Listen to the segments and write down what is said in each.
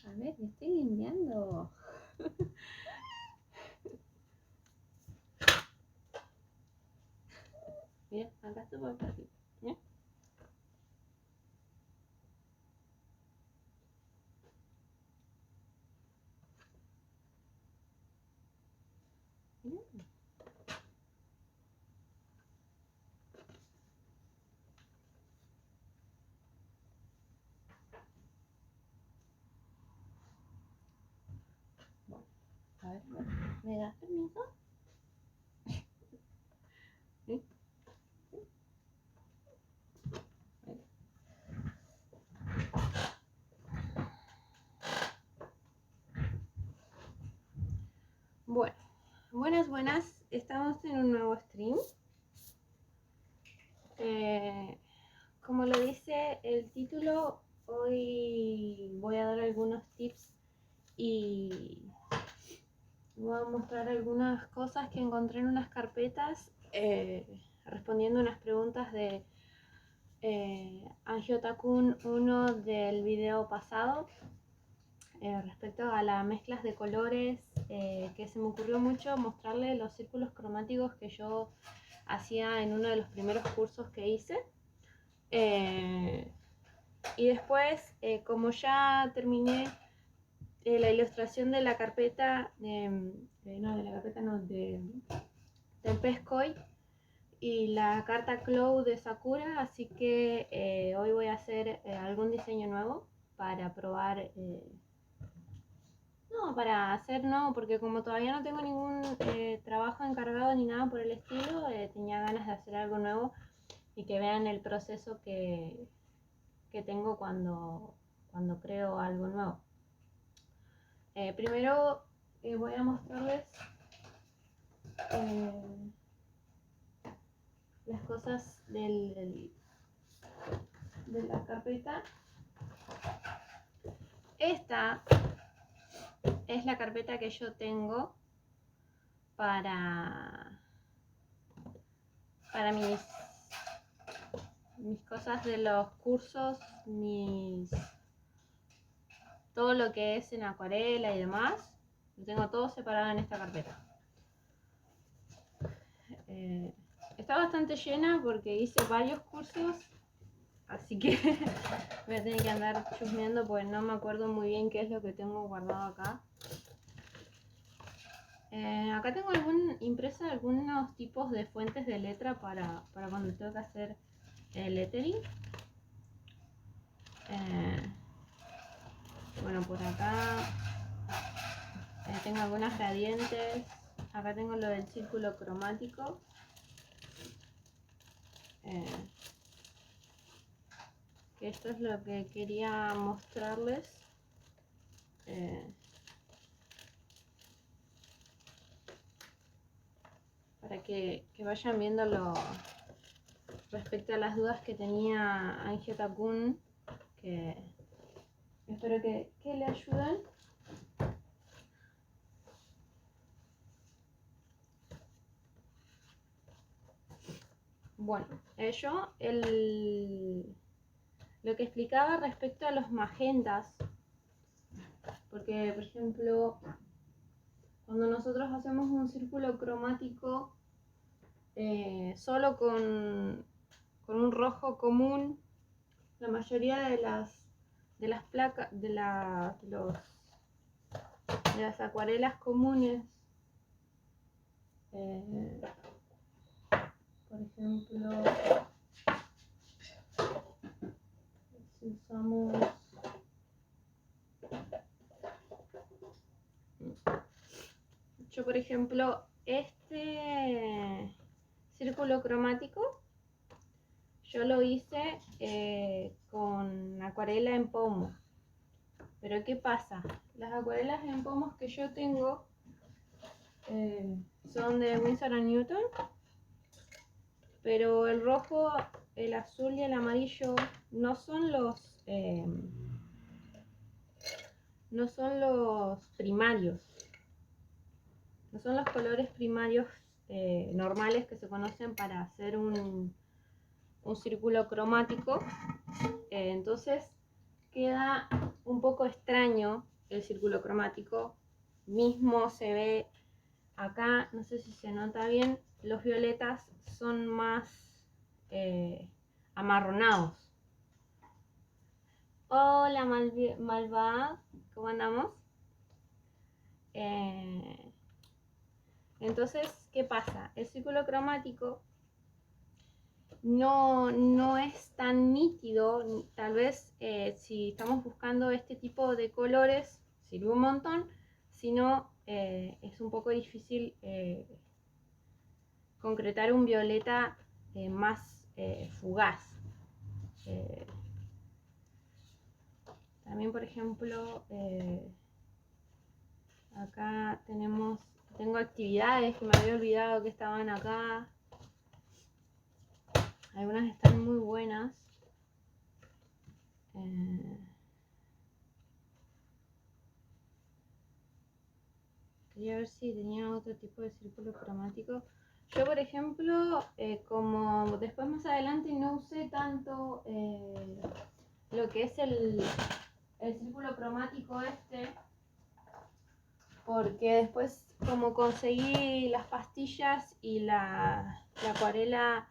A ver, me estoy limpiando. Mira, acá estoy por aquí. Mira. Mira. Bueno, a ver, ¿me das permiso? ¿Sí? Bueno, buenas. Estamos en un nuevo stream. Como lo dice el título, hoy voy a dar algunos tips y voy a mostrar algunas cosas que encontré en unas carpetas, respondiendo unas preguntas de Angiotakun 1 del video pasado, respecto a las mezclas de colores, que se me ocurrió mucho mostrarle los círculos cromáticos que yo hacía en uno de los primeros cursos que hice. Y después, como ya terminé la ilustración de la carpeta, del pez koi y la carta Cloud de Sakura, así que hoy voy a hacer algún diseño nuevo para probar. No, para hacer no, porque como todavía no tengo ningún trabajo encargado ni nada por el estilo, tenía ganas de hacer algo nuevo y que vean el proceso que tengo cuando creo algo nuevo. Primero voy a mostrarles las cosas de la carpeta. Esta es la carpeta que yo tengo para mis cosas de los cursos, todo lo que es en acuarela y demás, lo tengo todo separado en esta carpeta. Está bastante llena porque hice varios cursos, así que voy a tener que andar chusmeando porque no me acuerdo muy bien qué es lo que tengo guardado acá. Acá tengo impresa algunos tipos de fuentes de letra para cuando tengo que hacer lettering. Bueno, por acá tengo algunas gradientes acá tengo lo del círculo cromático. Que esto es lo que quería mostrarles. Para que vayan viendo respecto a las dudas que tenía Angie-Takun, que espero que le ayuden. Bueno, lo que explicaba respecto a los magentas, porque por ejemplo, cuando nosotros hacemos un círculo cromático solo con un rojo común, la mayoría de las placas, de las acuarelas comunes, por ejemplo, si usamos yo, por ejemplo, este círculo cromático yo lo hice con acuarela en pomo. Pero ¿qué pasa? Las acuarelas en pomos que yo tengo son de Winsor & Newton, pero el rojo, el azul y el amarillo no son los primarios. No son los colores primarios normales que se conocen para hacer un círculo cromático. Entonces queda un poco extraño el círculo cromático. Mismo se ve acá, no sé si se nota bien, los violetas son más amarronados. Hola Malva, ¿cómo andamos? Entonces, ¿qué pasa? El círculo cromático no es tan nítido. Tal vez si estamos buscando este tipo de colores sirve un montón, si no es un poco difícil concretar un violeta más fugaz. También, por ejemplo, acá tengo actividades que me había olvidado que estaban acá. Algunas están muy buenas. Quería ver si tenía otro tipo de círculo cromático. Yo, por ejemplo, como después más adelante no usé tanto lo que es el círculo cromático porque después como conseguí las pastillas y la acuarela,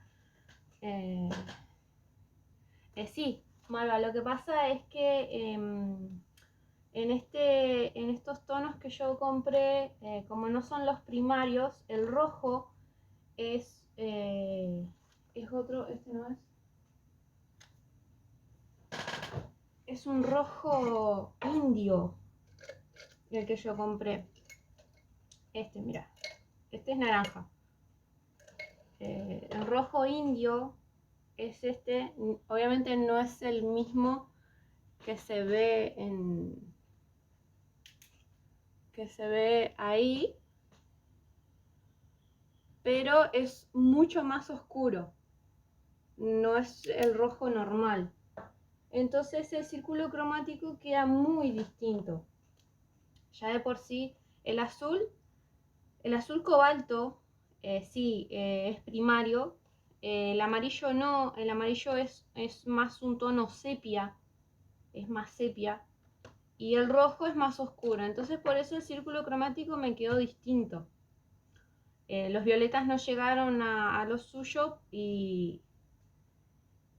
sí, Malva, lo que pasa es que en estos tonos que yo compré, como no son los primarios, el rojo es otro, este no es un rojo indio el que yo compré. Mira, este es naranja. El rojo indio es este, obviamente no es el mismo que se ve ahí, pero es mucho más oscuro, no es el rojo normal. Entonces el círculo cromático queda muy distinto. Ya de por sí el azul cobalto sí es primario. El amarillo no, el amarillo es más un tono sepia, es más sepia, y el rojo es más oscuro. Entonces por eso el círculo cromático me quedó distinto. Los violetas no llegaron a lo suyo y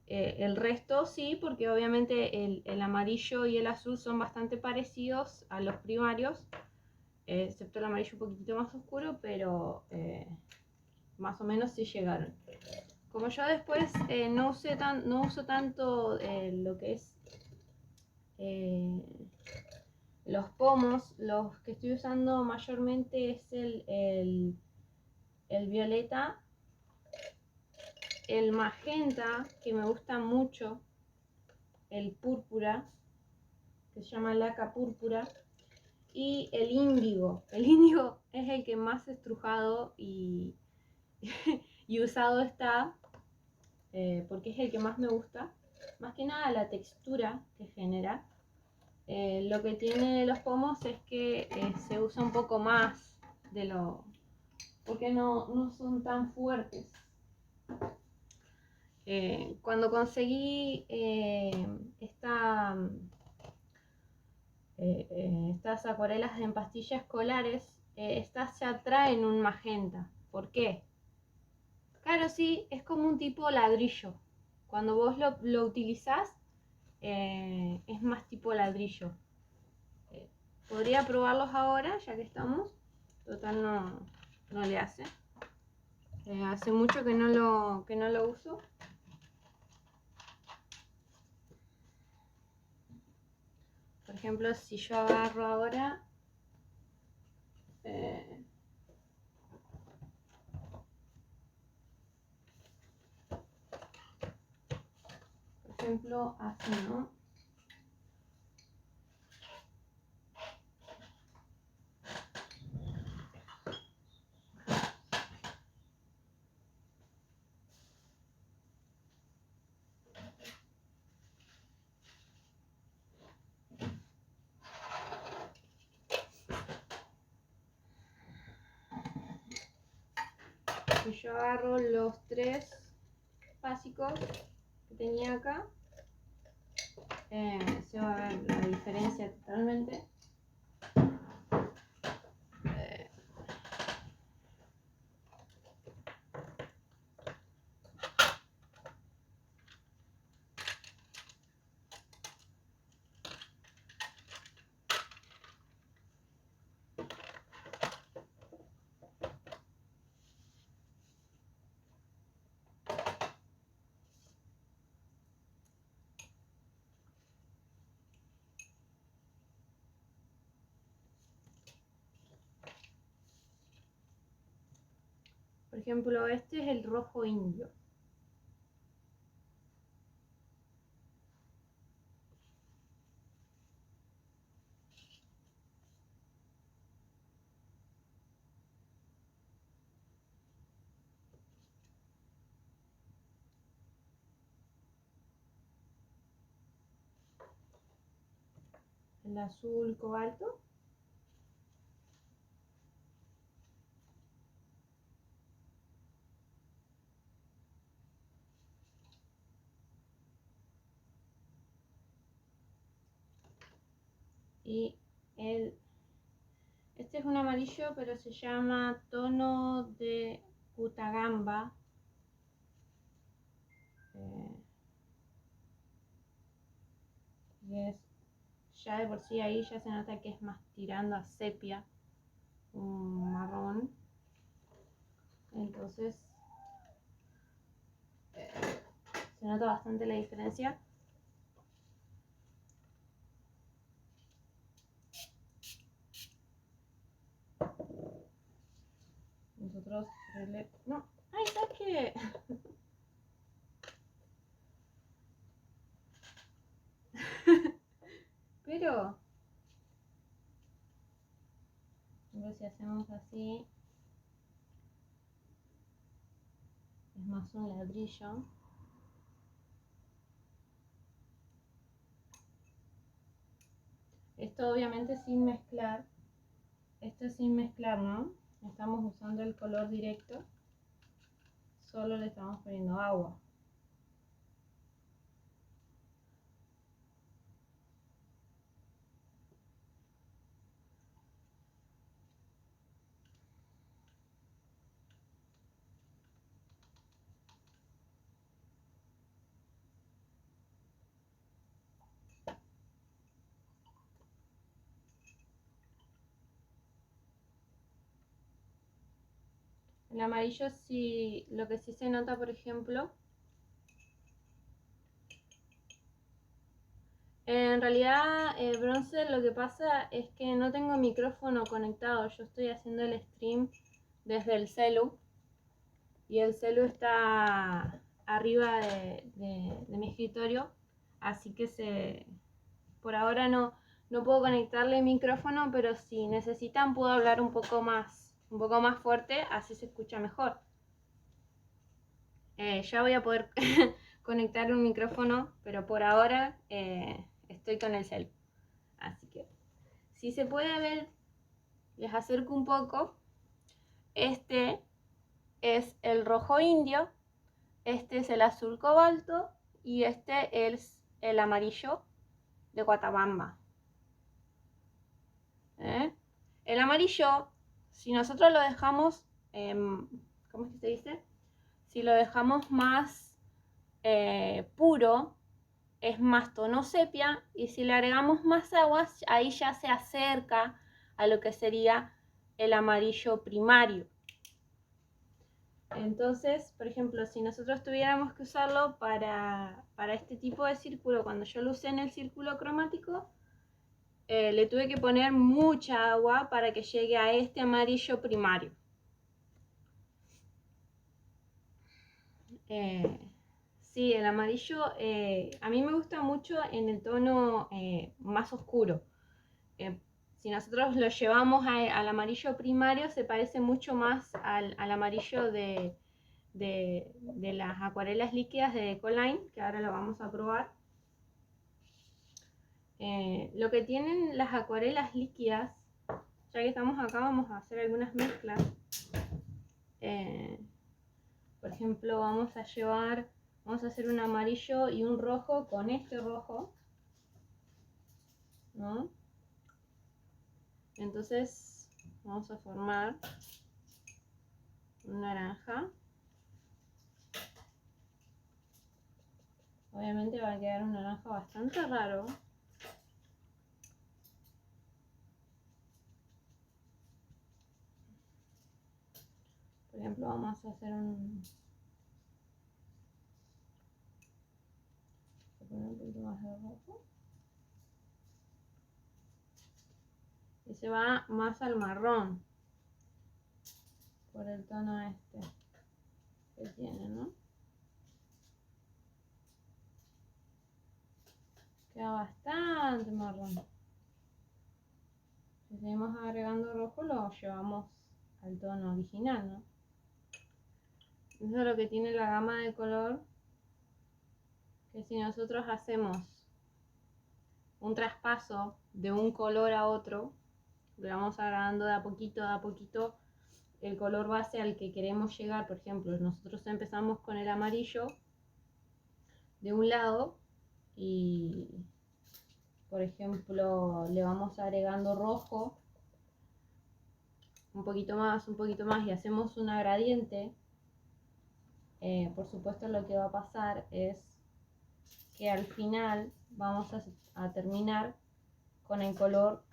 el resto sí, porque obviamente el amarillo y el azul son bastante parecidos a los primarios, excepto el amarillo un poquitito más oscuro, pero más o menos sí llegaron. Como yo después no uso tanto lo que es Los pomos, los que estoy usando mayormente es el violeta, el magenta, que me gusta mucho, el púrpura, que se llama laca púrpura, y el índigo. El índigo es el que más estrujado y, y usado está, porque es el que más me gusta. Más que nada la textura que genera. Lo que tiene los pomos es que se usa un poco más de lo... porque no son tan fuertes. Cuando conseguí estas acuarelas en pastillas escolares, estas se atraen un magenta. ¿Por qué? Claro, sí, es como un tipo ladrillo. Cuando vos lo utilizás, es más tipo ladrillo. Podría probarlos ahora, ya que estamos. Total no le hace. Hace mucho que no lo uso. Por ejemplo, si yo agarro ahora, por ejemplo, así, ¿no? Si yo agarro los tres básicos que tenía acá, se va a ver la diferencia totalmente. Por ejemplo, este es el rojo indio. El azul cobalto. Y este es un amarillo, pero se llama tono de Utagamba. Ya de por sí ahí ya se nota que es más tirando a sepia, un marrón. Entonces se nota bastante la diferencia. Nosotros no, ay, ¿sabes qué? Pero si hacemos así, es más un ladrillo. Esto obviamente sin mezclar. Esto es sin mezclar, ¿no? Estamos usando el color directo. Solo le estamos poniendo agua. El amarillo sí, lo que sí se nota, por ejemplo, En realidad, Bronce, lo que pasa es que no tengo micrófono conectado. Yo estoy haciendo el stream desde el celu y el celu está arriba de mi escritorio, así que por ahora no puedo conectarle micrófono, pero si necesitan puedo hablar un poco más fuerte, así se escucha mejor. Ya voy a poder conectar un micrófono, pero por ahora estoy con el celu. Así que, si se puede ver, les acerco un poco. Este es el rojo indio, este es el azul cobalto y este es el amarillo de Guatabamba. El amarillo, si nosotros lo dejamos, ¿cómo es que se dice? Si lo dejamos más puro, es más tono sepia, y si le agregamos más agua, ahí ya se acerca a lo que sería el amarillo primario. Entonces, por ejemplo, si nosotros tuviéramos que usarlo para este tipo de círculo, cuando yo lo usé en el círculo cromático, le tuve que poner mucha agua para que llegue a este amarillo primario. Sí, el amarillo a mí me gusta mucho en el tono más oscuro. Si nosotros lo llevamos al amarillo primario, se parece mucho más al amarillo de las acuarelas líquidas de Ecoline, que ahora lo vamos a probar. Lo que tienen las acuarelas líquidas, ya que estamos acá, vamos a hacer algunas mezclas. Por ejemplo, vamos a hacer un amarillo y un rojo con este rojo, ¿no? Entonces vamos a formar un naranja. Obviamente va a quedar un naranja bastante raro. Por ejemplo, vamos a hacer un poquito más de rojo. Y se va más al marrón por el tono este que tiene, ¿no? Queda bastante marrón. Si seguimos agregando rojo, lo llevamos al tono original, ¿no? Eso es lo que tiene la gama de color, que si nosotros hacemos un traspaso de un color a otro, le vamos agregando de a poquito el color base al que queremos llegar. Por ejemplo, nosotros empezamos con el amarillo de un lado y, por ejemplo, le vamos agregando rojo un poquito más y hacemos una gradiente. Por supuesto, lo que va a pasar es que al final vamos a terminar con el color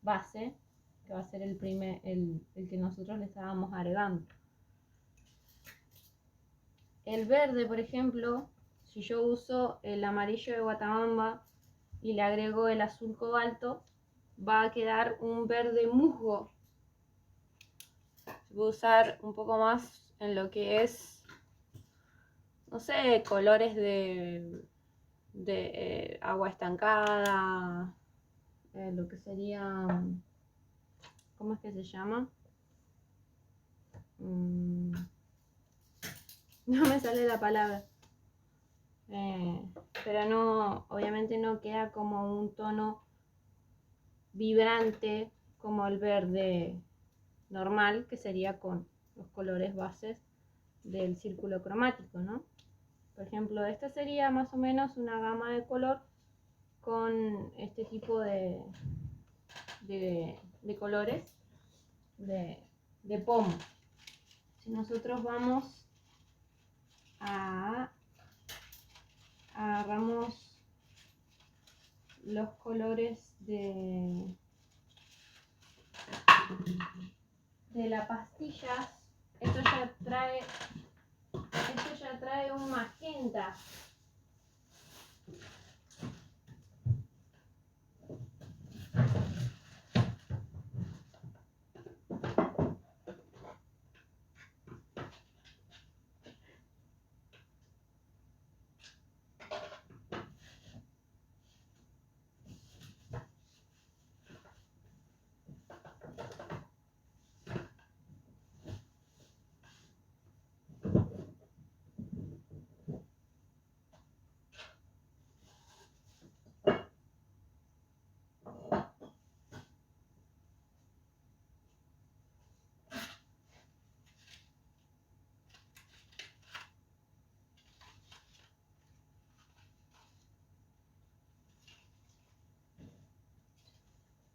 base, que va a ser el que nosotros le estábamos agregando. El verde, por ejemplo, si yo uso el amarillo de Guatabamba y le agrego el azul cobalto, va a quedar un verde musgo. Voy a usar un poco más en lo que es, no sé, colores de agua estancada, lo que sería, ¿cómo es que se llama? No me sale la palabra, pero no, obviamente no queda como un tono vibrante como el verde normal, que sería con los colores bases del círculo cromático, ¿no? Por ejemplo, esta sería más o menos una gama de color con este tipo de colores de pomo. Si nosotros vamos agarramos los colores de las pastillas, esto ya trae un magenta.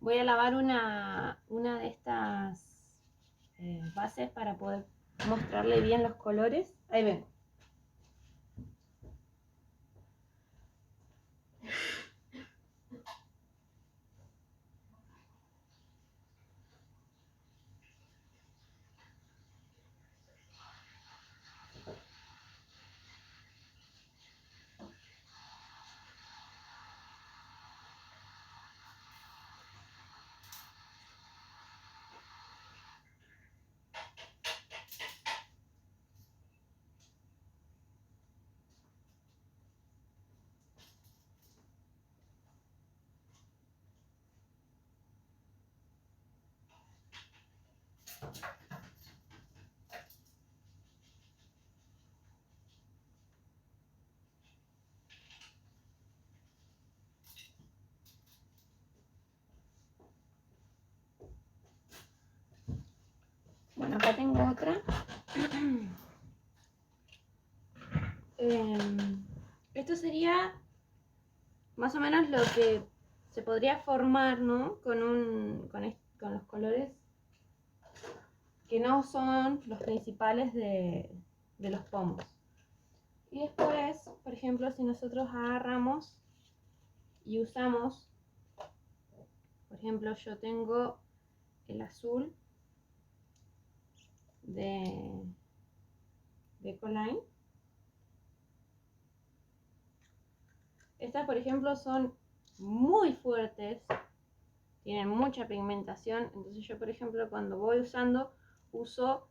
Voy a lavar una de estas bases para poder mostrarle bien los colores. Ahí ven. Bueno, acá tengo otra. Esto sería más o menos lo que se podría formar, ¿no? Con los colores que no son los principales de los pomos. Y después, por ejemplo, si nosotros agarramos y usamos, por ejemplo, yo tengo el azul de Ecoline. Estas, por ejemplo, son muy fuertes, tienen mucha pigmentación, entonces yo, por ejemplo, cuando voy usando, uso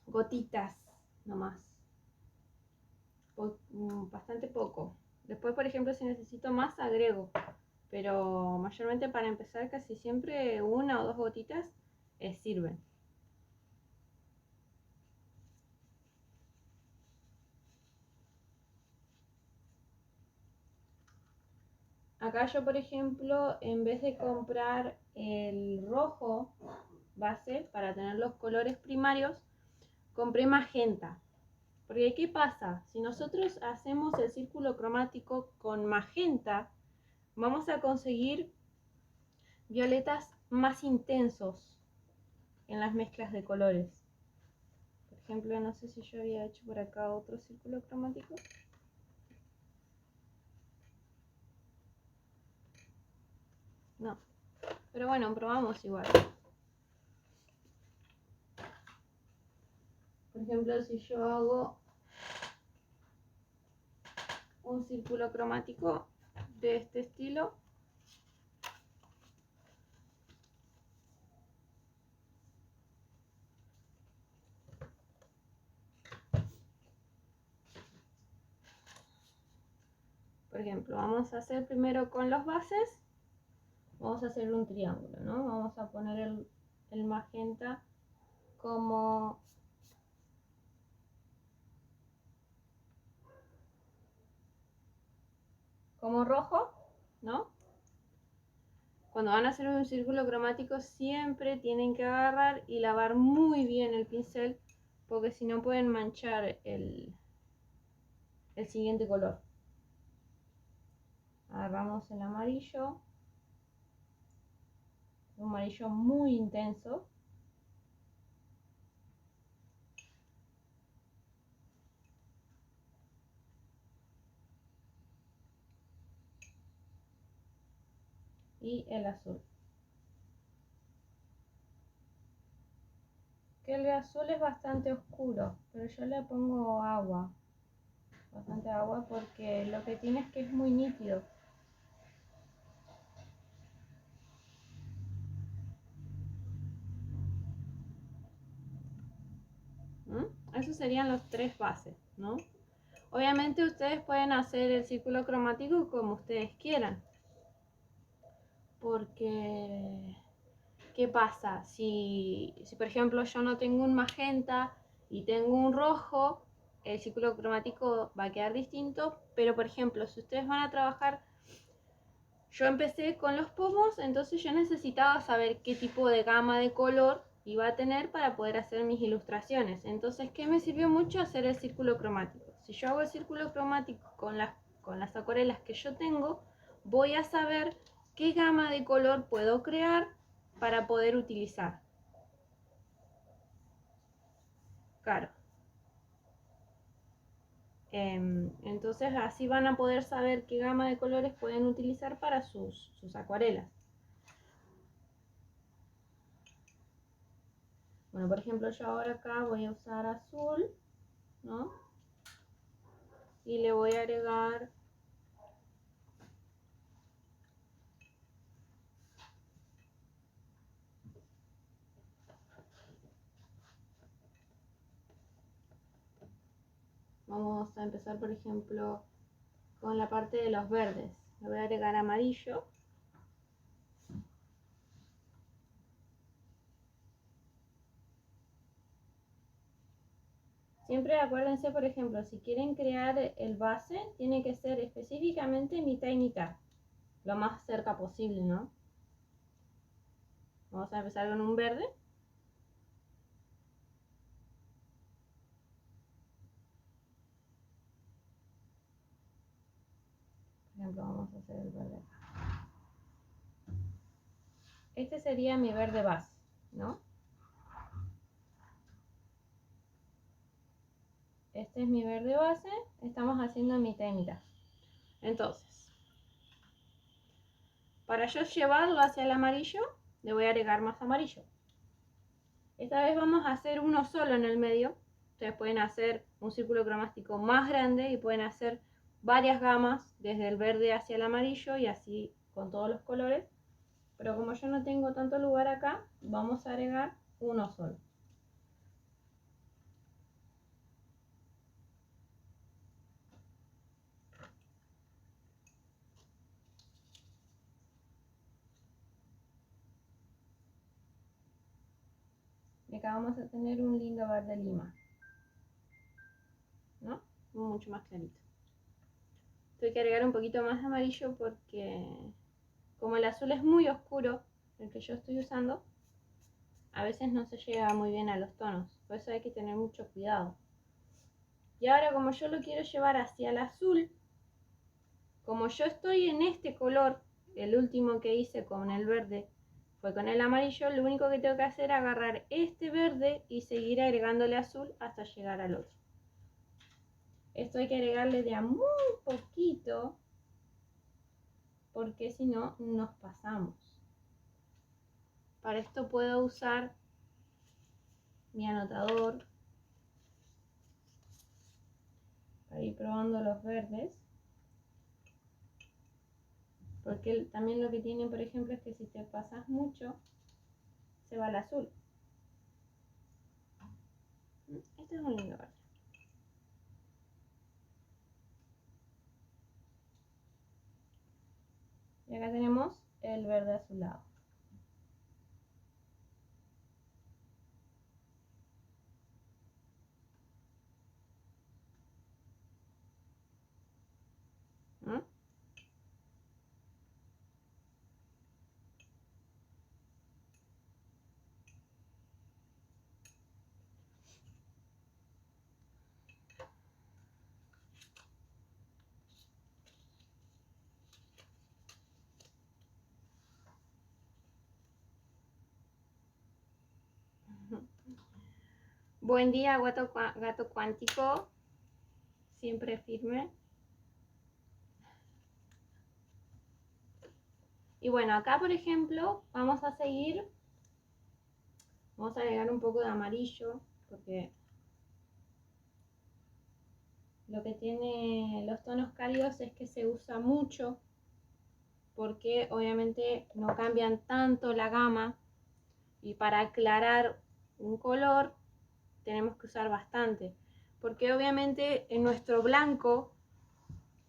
gotitas nomás, bastante poco. Después, por ejemplo, si necesito más, agrego, pero mayormente para empezar casi siempre una o dos gotitas sirven. Acá yo, por ejemplo, en vez de comprar el rojo base para tener los colores primarios, compré magenta. Porque ¿qué pasa? Si nosotros hacemos el círculo cromático con magenta, vamos a conseguir violetas más intensos en las mezclas de colores. Por ejemplo, no sé si yo había hecho por acá otro círculo cromático. No. Pero bueno, probamos igual. Por ejemplo, si yo hago un círculo cromático de este estilo, por ejemplo, vamos a hacer primero con los bases, vamos a hacer un triángulo, ¿no? Vamos a poner el magenta como rojo, ¿no? Cuando van a hacer un círculo cromático siempre tienen que agarrar y lavar muy bien el pincel, porque si no pueden manchar el siguiente color. Agarramos el amarillo, un amarillo muy intenso. Y el azul. Que el azul es bastante oscuro, pero yo le pongo agua. Bastante agua porque lo que tiene es que es muy nítido. Esos serían los tres bases, ¿no? Obviamente ustedes pueden hacer el círculo cromático como ustedes quieran. Porque, ¿qué pasa? Si por ejemplo yo no tengo un magenta y tengo un rojo, el círculo cromático va a quedar distinto. Pero por ejemplo, si ustedes van a trabajar, yo empecé con los pomos, entonces yo necesitaba saber qué tipo de gama de color iba a tener para poder hacer mis ilustraciones. Entonces, ¿qué me sirvió mucho? Hacer el círculo cromático. Si yo hago el círculo cromático con las acuarelas que yo tengo, voy a saber ¿qué gama de color puedo crear para poder utilizar? Claro. Entonces así van a poder saber qué gama de colores pueden utilizar para sus acuarelas. Bueno, por ejemplo, yo ahora acá voy a usar azul, ¿no? Y le voy a agregar vamos a empezar, por ejemplo, con la parte de los verdes. Le voy a agregar amarillo. Siempre acuérdense, por ejemplo, si quieren crear el base, tiene que ser específicamente mitad y mitad. Lo más cerca posible, ¿no? Vamos a empezar con un verde. Por ejemplo, vamos a hacer el verde acá. Este sería mi verde base, ¿no? Este es mi verde base. Estamos haciendo mitad y mitad. Entonces, para yo llevarlo hacia el amarillo, le voy a agregar más amarillo. Esta vez vamos a hacer uno solo en el medio. Ustedes pueden hacer un círculo cromático más grande y pueden hacer varias gamas desde el verde hacia el amarillo y así con todos los colores. Pero como yo no tengo tanto lugar acá, vamos a agregar uno solo. Y acá vamos a tener un lindo verde lima, ¿no? Mucho más clarito. Tengo que agregar un poquito más de amarillo porque como el azul es muy oscuro, el que yo estoy usando, a veces no se llega muy bien a los tonos. Por eso hay que tener mucho cuidado. Y ahora como yo lo quiero llevar hacia el azul, como yo estoy en este color, el último que hice con el verde fue con el amarillo, lo único que tengo que hacer es agarrar este verde y seguir agregándole azul hasta llegar al otro. Esto hay que agregarle de a muy poquito, porque si no, nos pasamos. Para esto puedo usar mi anotador para ir probando los verdes. Porque también lo que tiene, por ejemplo, es que si te pasas mucho, se va al azul. Este es un lindo verde. Y acá tenemos el verde azulado. ¿Mm? Buen día, gato cuántico. Siempre firme. Y bueno, acá por ejemplo, vamos a seguir. Vamos a agregar un poco de amarillo, porque lo que tiene los tonos cálidos es que se usa mucho, porque obviamente no cambian tanto la gama. Y para aclarar un color tenemos que usar bastante, porque obviamente en nuestro blanco,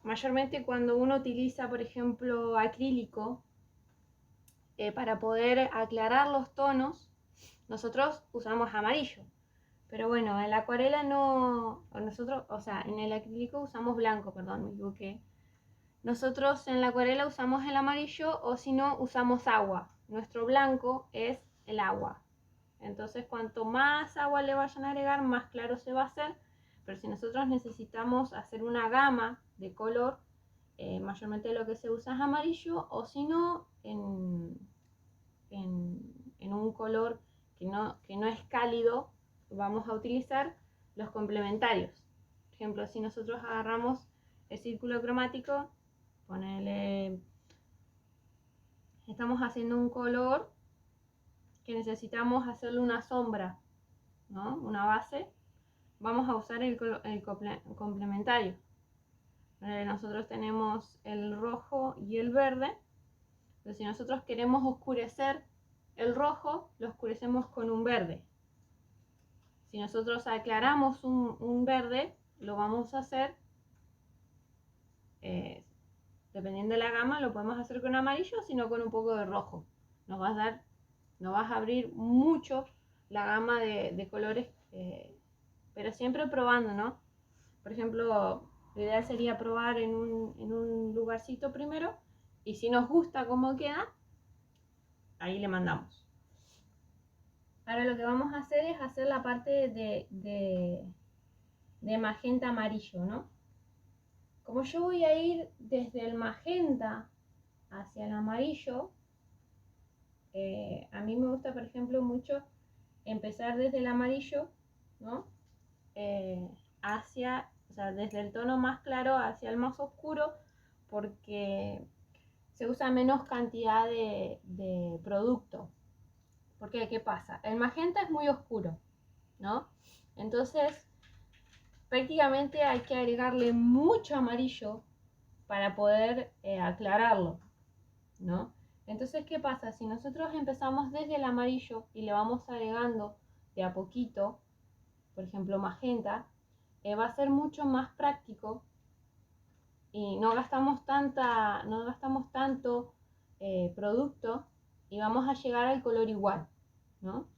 mayormente cuando uno utiliza por ejemplo acrílico, para poder aclarar los tonos, nosotros usamos amarillo. Pero bueno, en la acuarela no, nosotros, o sea, en el acrílico usamos blanco, perdón, me equivoqué. Nosotros en la acuarela usamos el amarillo o si no usamos agua. Nuestro blanco es el agua. Entonces cuanto más agua le vayan a agregar, más claro se va a hacer. Pero si nosotros necesitamos hacer una gama de color, mayormente lo que se usa es amarillo, o si no, en un color que no es cálido, vamos a utilizar los complementarios. Por ejemplo, si nosotros agarramos el círculo cromático, estamos haciendo un color que necesitamos hacerle una sombra, ¿no? Una base, vamos a usar el complementario. Nosotros tenemos el rojo y el verde. Entonces, si nosotros queremos oscurecer el rojo, lo oscurecemos con un verde. Si nosotros aclaramos un verde, lo vamos a hacer, dependiendo de la gama, lo podemos hacer con amarillo, sino con un poco de rojo. Nos va a abrir mucho la gama de colores, pero siempre probando, ¿no? Por ejemplo, lo ideal sería probar en un lugarcito primero, y si nos gusta cómo queda, ahí le mandamos. Ahora lo que vamos a hacer es hacer la parte de magenta amarillo, ¿no? Como yo voy a ir desde el magenta hacia el amarillo, a mí me gusta, por ejemplo, mucho empezar desde el amarillo, ¿no? O sea, desde el tono más claro hacia el más oscuro, porque se usa menos cantidad de producto. Porque, ¿qué pasa? El magenta es muy oscuro, ¿no? Entonces, prácticamente hay que agregarle mucho amarillo para poder aclararlo, ¿no? Entonces, ¿qué pasa? Si nosotros empezamos desde el amarillo y le vamos agregando de a poquito, por ejemplo, magenta, va a ser mucho más práctico y no gastamos tanto producto, y vamos a llegar al color igual, ¿no?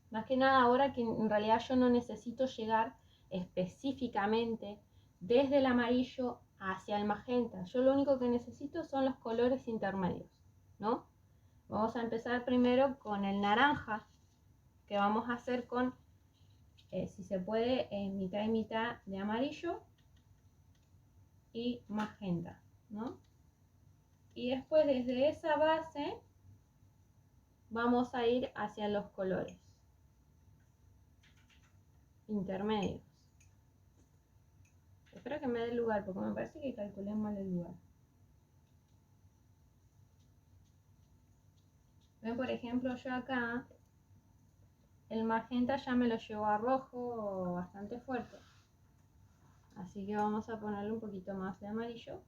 Más que nada ahora que en realidad yo no necesito llegar específicamente desde el amarillo hacia el magenta. Yo lo único que necesito son los colores intermedios, ¿no? Vamos a empezar primero con el naranja, que vamos a hacer con, si se puede, mitad y mitad de amarillo y magenta, ¿no? Y después desde esa base vamos a ir hacia los colores intermedios. Espero que me dé el lugar, porque me parece que calculé mal el lugar. Ven, por ejemplo, yo acá el magenta ya me lo llevo a rojo bastante fuerte, así que vamos a ponerle un poquito más de amarillo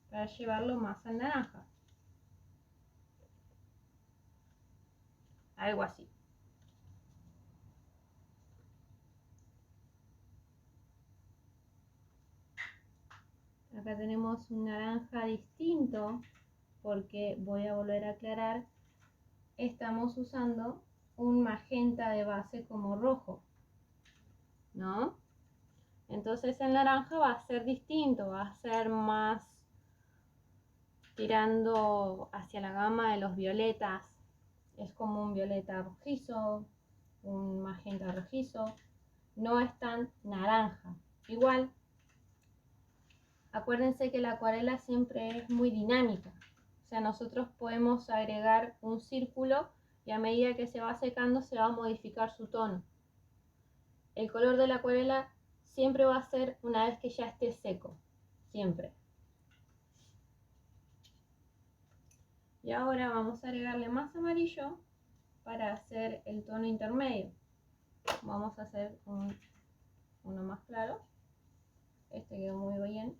para llevarlo más al naranja, algo así. Acá tenemos un naranja distinto, porque voy a volver a aclarar, estamos usando un magenta de base como rojo, ¿no? Entonces el naranja va a ser distinto, va a ser más tirando hacia la gama de los violetas. Es como un violeta rojizo, un magenta rojizo, no es tan naranja. Igual, acuérdense que la acuarela siempre es muy dinámica. O sea, nosotros podemos agregar un círculo y a medida que se va secando se va a modificar su tono. El color de la acuarela siempre va a ser una vez que ya esté seco, siempre. Y ahora vamos a agregarle más amarillo para hacer el tono intermedio. Vamos a hacer uno más claro. Este quedó muy bien.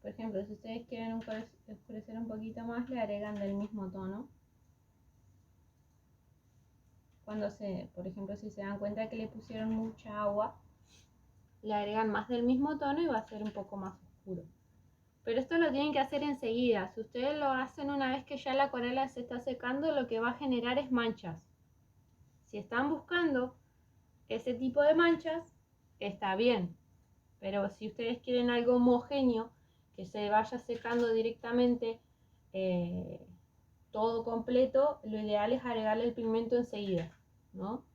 Por ejemplo, si ustedes quieren oscurecer un poquito más, le agregan del mismo tono. Por ejemplo, si se dan cuenta que le pusieron mucha agua, le agregan más del mismo tono y va a ser un poco más oscuro. Pero esto lo tienen que hacer enseguida. Si ustedes lo hacen una vez que ya la acuarela se está secando, lo que va a generar es manchas. Si están buscando ese tipo de manchas, está bien. Pero si ustedes quieren algo homogéneo, que se vaya secando directamente todo completo, lo ideal es agregarle el pigmento enseguida, ¿no?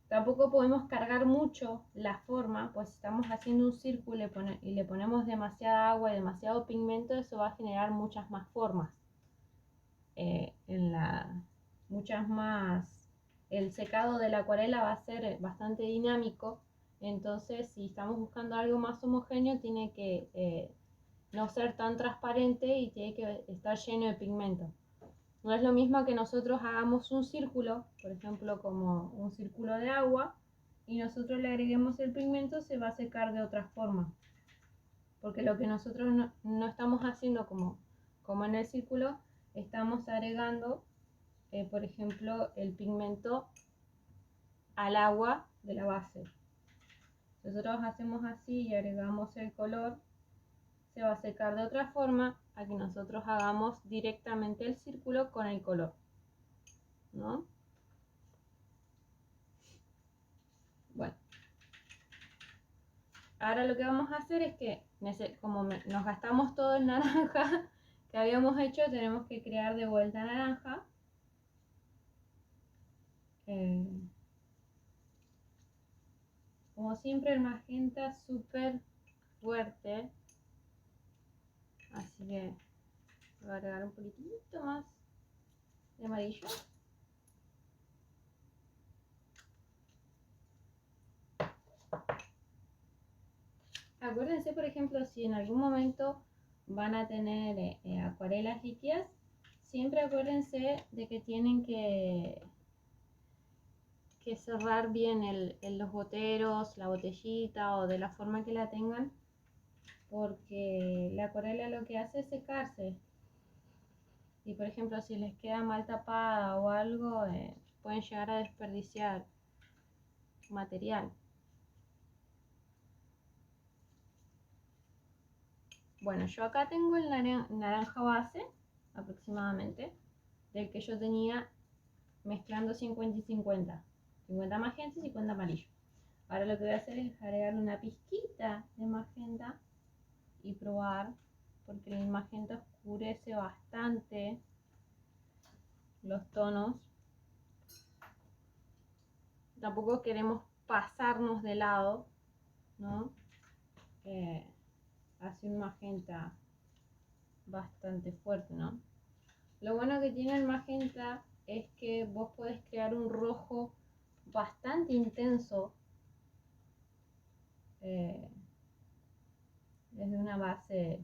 Tampoco podemos cargar mucho la forma, pues si estamos haciendo un círculo y le ponemos demasiada agua y demasiado pigmento, eso va a generar muchas más formas. Muchas más. El secado de la acuarela va a ser bastante dinámico, entonces si estamos buscando algo más homogéneo, tiene que no ser tan transparente y tiene que estar lleno de pigmento. No es lo mismo que nosotros hagamos un círculo, por ejemplo, como un círculo de agua, y nosotros le agreguemos el pigmento, se va a secar de otra forma. Porque lo que nosotros no estamos haciendo como en el círculo, estamos agregando, por ejemplo, el pigmento al agua de la base. Nosotros hacemos así y agregamos el color, se va a secar de otra forma a que nosotros hagamos directamente el círculo con el color, ¿no? Bueno, ahora lo que vamos a hacer es que, como nos gastamos todo el naranja que habíamos hecho, tenemos que crear de vuelta naranja. Como siempre, el magenta es súper fuerte, así que voy a agregar un poquitito más de amarillo. Acuérdense, por ejemplo, si en algún momento van a tener acuarelas líquidas, siempre acuérdense de que tienen que cerrar bien los goteros, la botellita o de la forma que la tengan, porque la acuarela lo que hace es secarse. Y por ejemplo, si les queda mal tapada o algo, pueden llegar a desperdiciar material. Bueno, yo acá tengo el naranja base, aproximadamente, del que yo tenía mezclando 50 y 50. 50 magenta y 50 amarillo. Ahora lo que voy a hacer es agregarle una pizquita de magenta y probar, porque el magenta oscurece bastante los tonos. Tampoco queremos pasarnos de lado, ¿no? Hace un magenta bastante fuerte, ¿no? Lo bueno que tiene el magenta es que vos podés crear un rojo bastante intenso desde una base,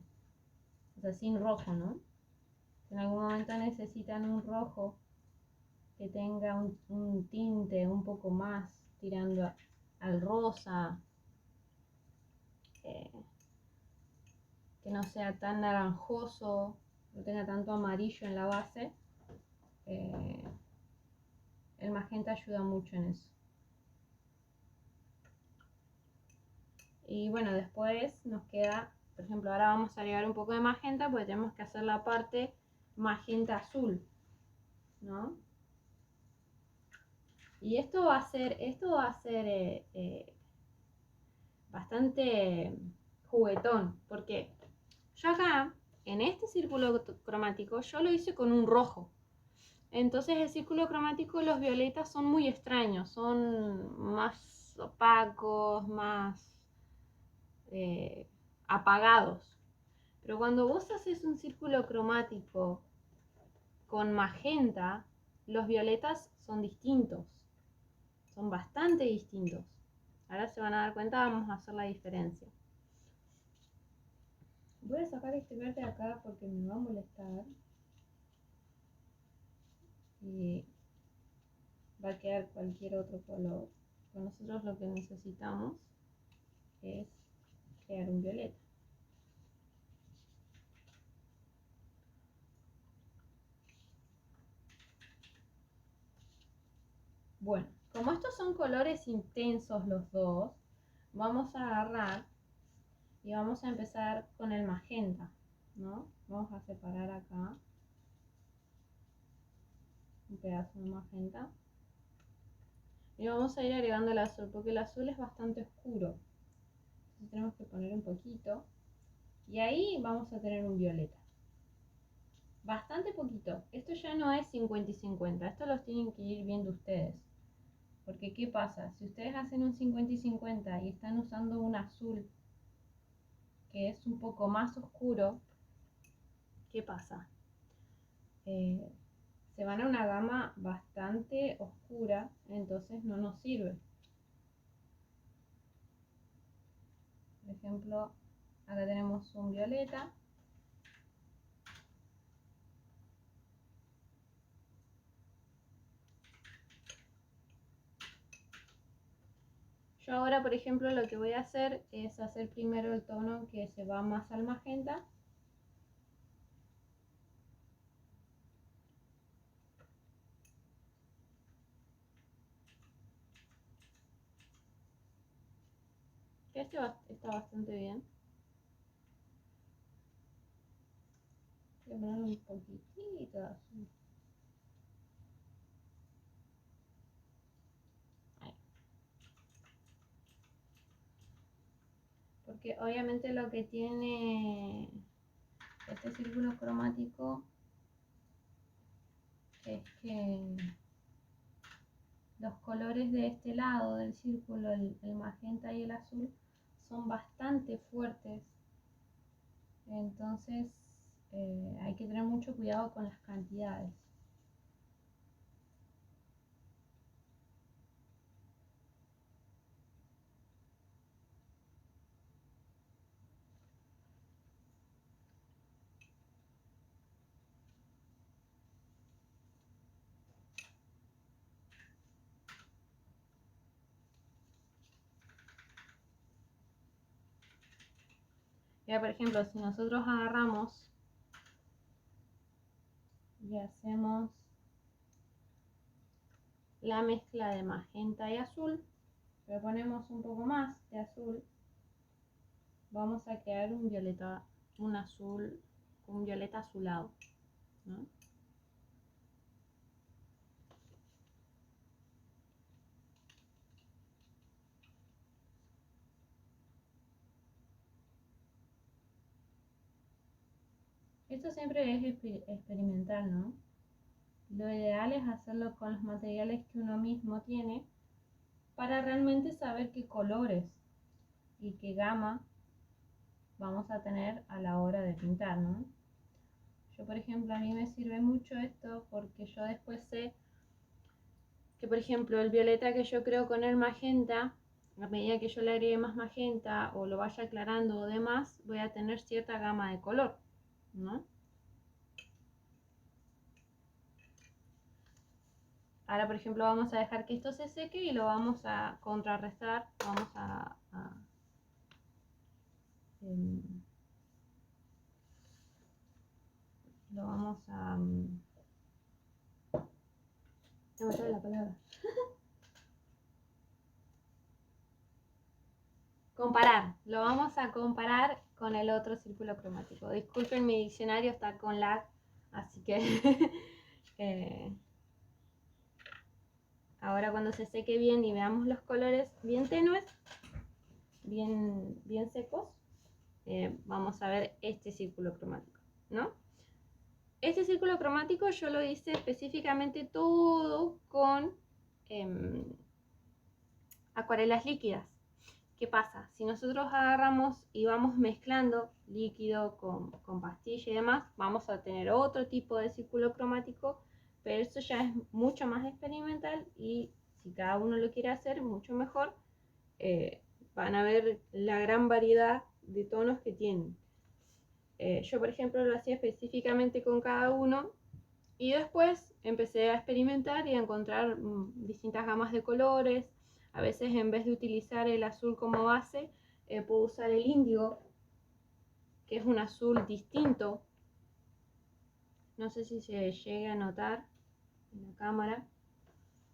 o sea, sin rojo, ¿no? Si en algún momento necesitan un rojo que tenga un tinte un poco más tirando al rosa, que no sea tan naranjoso, no tenga tanto amarillo en la base, el magenta ayuda mucho en eso. Y bueno, después nos queda, por ejemplo, ahora vamos a agregar un poco de magenta porque tenemos que hacer la parte magenta azul, ¿no? Y esto va a ser bastante juguetón, porque yo acá, en este círculo cromático, yo lo hice con un rojo. Entonces el círculo cromático, los violetas son muy extraños, son más opacos, más apagados. Pero cuando vos haces un círculo cromático con magenta, los violetas son distintos, son bastante distintos. Ahora se van a dar cuenta, vamos a hacer la diferencia. Voy a sacar este verde acá porque me va a molestar. Y va a quedar cualquier otro color. Pero nosotros lo que necesitamos es crear un violeta. Bueno, como estos son colores intensos los dos, vamos a agarrar y vamos a empezar con el magenta, ¿no? Vamos a separar acá un pedazo de magenta y vamos a ir agregando el azul, porque el azul es bastante oscuro. Entonces tenemos que poner un poquito y ahí vamos a tener un violeta. bastante poquito. Esto ya no es 50 y 50, esto los tienen que ir viendo ustedes. Porque ¿qué pasa? Si ustedes hacen un 50 y 50 y están usando un azul que es un poco más oscuro, ¿qué pasa? Se van a una gama bastante oscura, entonces no nos sirve. Por ejemplo, acá tenemos un violeta. Yo ahora, por ejemplo, lo que voy a hacer es hacer primero el tono que se va más al magenta. Este está bastante bien. Voy a poner un poquitito de azul. Ahí. Porque obviamente lo que tiene este círculo cromático es que los colores de este lado del círculo, el magenta y el azul, son bastante fuertes. Entonces hay que tener mucho cuidado con las cantidades. Ya, por ejemplo, si nosotros agarramos y hacemos la mezcla de magenta y azul, le ponemos un poco más de azul, vamos a crear un violeta, un azul, un violeta azulado, ¿no? Esto siempre es experimental, ¿no? Lo ideal es hacerlo con los materiales que uno mismo tiene para realmente saber qué colores y qué gama vamos a tener a la hora de pintar, ¿no? Yo, por ejemplo, a mí me sirve mucho esto porque yo después sé que, por ejemplo, el violeta que yo creo con el magenta, a medida que yo le agregue más magenta o lo vaya aclarando o demás, voy a tener cierta gama de color, ¿no? Ahora, por ejemplo, vamos a dejar que esto se seque y lo vamos a contrarrestar, vamos em, lo vamos a... no me sale la palabra. Comparar, lo vamos a comparar con el otro círculo cromático. Disculpen, mi diccionario está con lag, así que ahora cuando se seque bien y veamos los colores bien tenues, bien secos, vamos a ver este círculo cromático, ¿no? Este círculo cromático yo lo hice específicamente todo con acuarelas líquidas. ¿Qué pasa? Si nosotros agarramos y vamos mezclando líquido con pastilla y demás, vamos a tener otro tipo de círculo cromático, pero eso ya es mucho más experimental y si cada uno lo quiere hacer, mucho mejor. Van a ver la gran variedad de tonos que tienen. Yo, por ejemplo, lo hacía específicamente con cada uno y después empecé a experimentar y a encontrar distintas gamas de colores. A veces en vez de utilizar el azul como base, puedo usar el índigo, que es un azul distinto. No sé si se llega a notar en la cámara,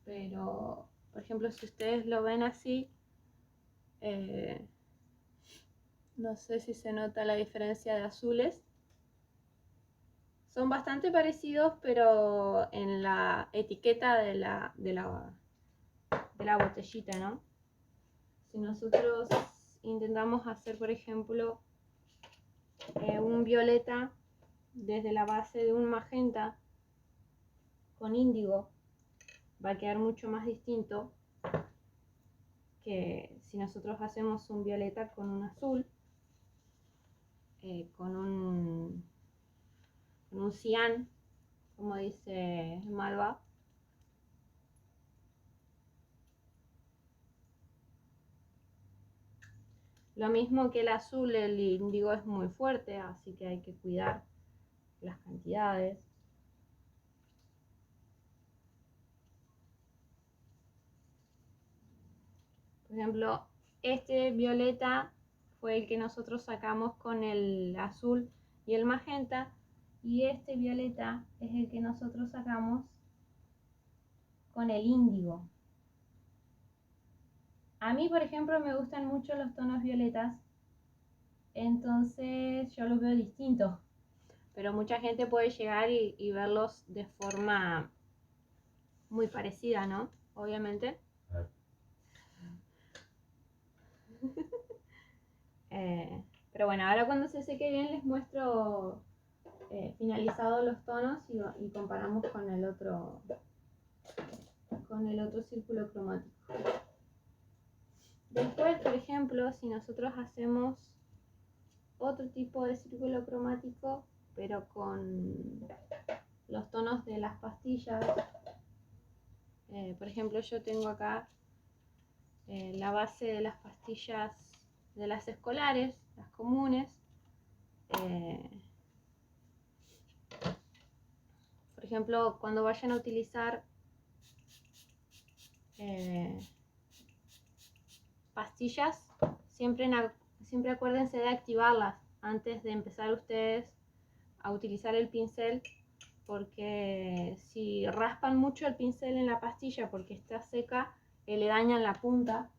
pero por ejemplo si ustedes lo ven así, no sé si se nota la diferencia de azules. Son bastante parecidos, pero en la etiqueta de la botellita, ¿no? Si nosotros intentamos hacer, por ejemplo, un violeta desde la base de un magenta con índigo va a quedar mucho más distinto que si nosotros hacemos un violeta con un azul, con un cian, como dice Malva. Lo mismo que el azul, el índigo es muy fuerte, así que hay que cuidar las cantidades. Por ejemplo, este violeta fue el que nosotros sacamos con el azul y el magenta, y este violeta es el que nosotros sacamos con el índigo. A mí, por ejemplo, me gustan mucho los tonos violetas, entonces yo los veo distintos, pero mucha gente puede llegar y verlos de forma muy parecida, ¿no? Obviamente. Pero bueno, ahora cuando se seque bien les muestro finalizados los tonos y comparamos con el otro círculo cromático. Después, por ejemplo, si nosotros hacemos otro tipo de círculo cromático, pero con los tonos de las pastillas, por ejemplo, yo tengo acá la base de las pastillas de las escolares, las comunes. Por ejemplo, cuando vayan a utilizar pastillas, siempre acuérdense de activarlas antes de empezar ustedes a utilizar el pincel, porque si raspan mucho el pincel en la pastilla porque está seca, le dañan la punta,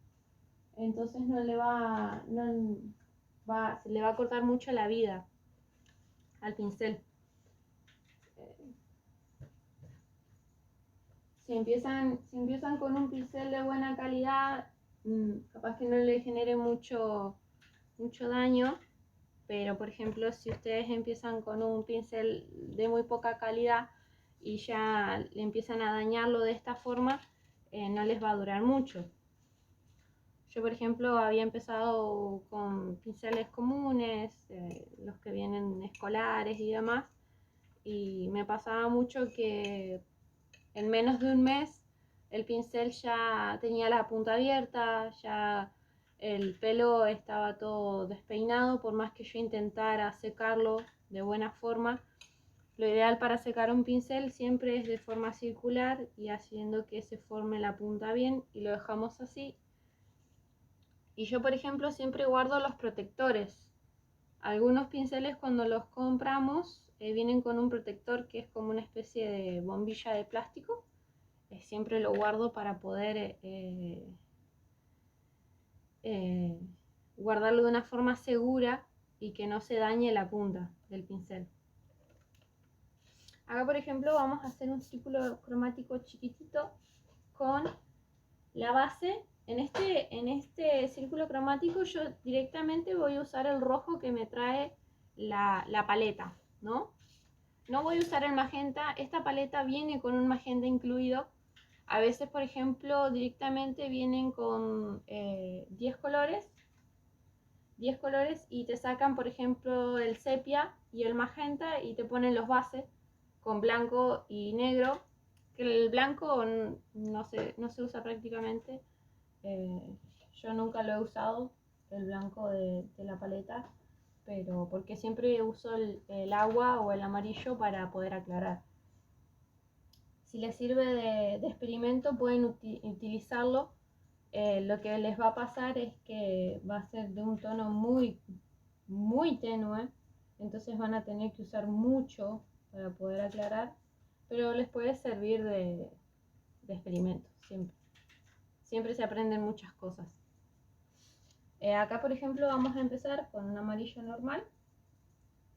entonces se le va a cortar mucho la vida al pincel. Si empiezan con un pincel de buena calidad, capaz que no le genere mucho daño, pero por ejemplo si ustedes empiezan con un pincel de muy poca calidad y ya le empiezan a dañarlo de esta forma, no les va a durar mucho. Yo, por ejemplo, había empezado con pinceles comunes, los que vienen escolares y demás, y me pasaba mucho que en menos de un mes el pincel ya tenía la punta abierta, ya el pelo estaba todo despeinado, por más que yo intentara secarlo de buena forma. Lo ideal para secar un pincel siempre es de forma circular y haciendo que se forme la punta bien, y lo dejamos así. Y yo, por ejemplo, siempre guardo los protectores. Algunos pinceles cuando los compramos vienen con un protector que es como una especie de bombilla de plástico. Siempre lo guardo para poder guardarlo de una forma segura y que no se dañe la punta del pincel. Acá, por ejemplo, vamos a hacer un círculo cromático chiquitito con la base. En este círculo cromático yo directamente voy a usar el rojo que me trae la paleta, ¿no? No voy a usar el magenta. Esta paleta viene con un magenta incluido. A veces, por ejemplo, directamente vienen con 10 colores y te sacan, por ejemplo, el sepia y el magenta y te ponen los bases con blanco y negro, que el blanco no se usa prácticamente. Yo nunca lo he usado, el blanco de la paleta, pero porque siempre uso el agua o el amarillo para poder aclarar. Si les sirve de experimento, pueden utilizarlo. Lo que les va a pasar es que va a ser de un tono muy, muy tenue, entonces van a tener que usar mucho para poder aclarar, pero les puede servir de experimento, siempre se aprenden muchas cosas. Acá, por ejemplo, vamos a empezar con un amarillo normal.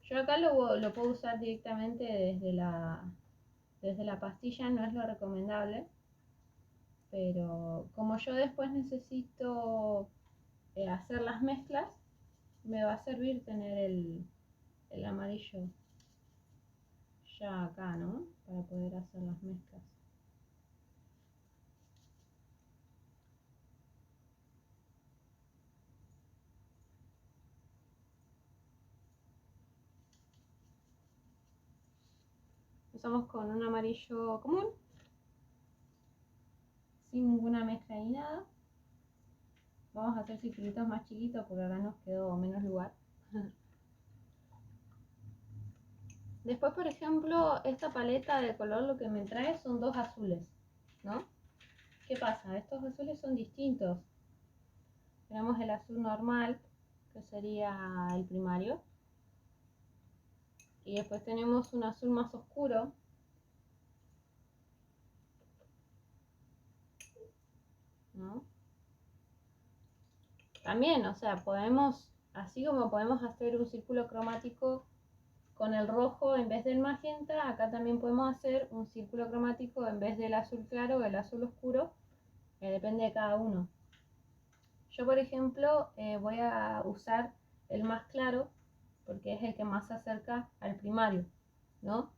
Yo acá lo puedo usar directamente desde la pastilla, no es lo recomendable, pero como yo después necesito hacer las mezclas, me va a servir tener el amarillo vaya acá, ¿no? Para poder hacer las mezclas. Empezamos con un amarillo común, sin ninguna mezcla ni nada. Vamos a hacer circulitos más chiquitos porque acá nos quedó menos lugar. Después, por ejemplo, esta paleta de color lo que me trae son dos azules, ¿no? ¿Qué pasa? Estos azules son distintos. Tenemos el azul normal, que sería el primario. Y después tenemos un azul más oscuro, ¿no? También, o sea, podemos, así como podemos hacer un círculo cromático con el rojo en vez del magenta, acá también podemos hacer un círculo cromático en vez del azul claro o el azul oscuro, depende de cada uno. Yo, por ejemplo, voy a usar el más claro porque es el que más se acerca al primario, ¿no?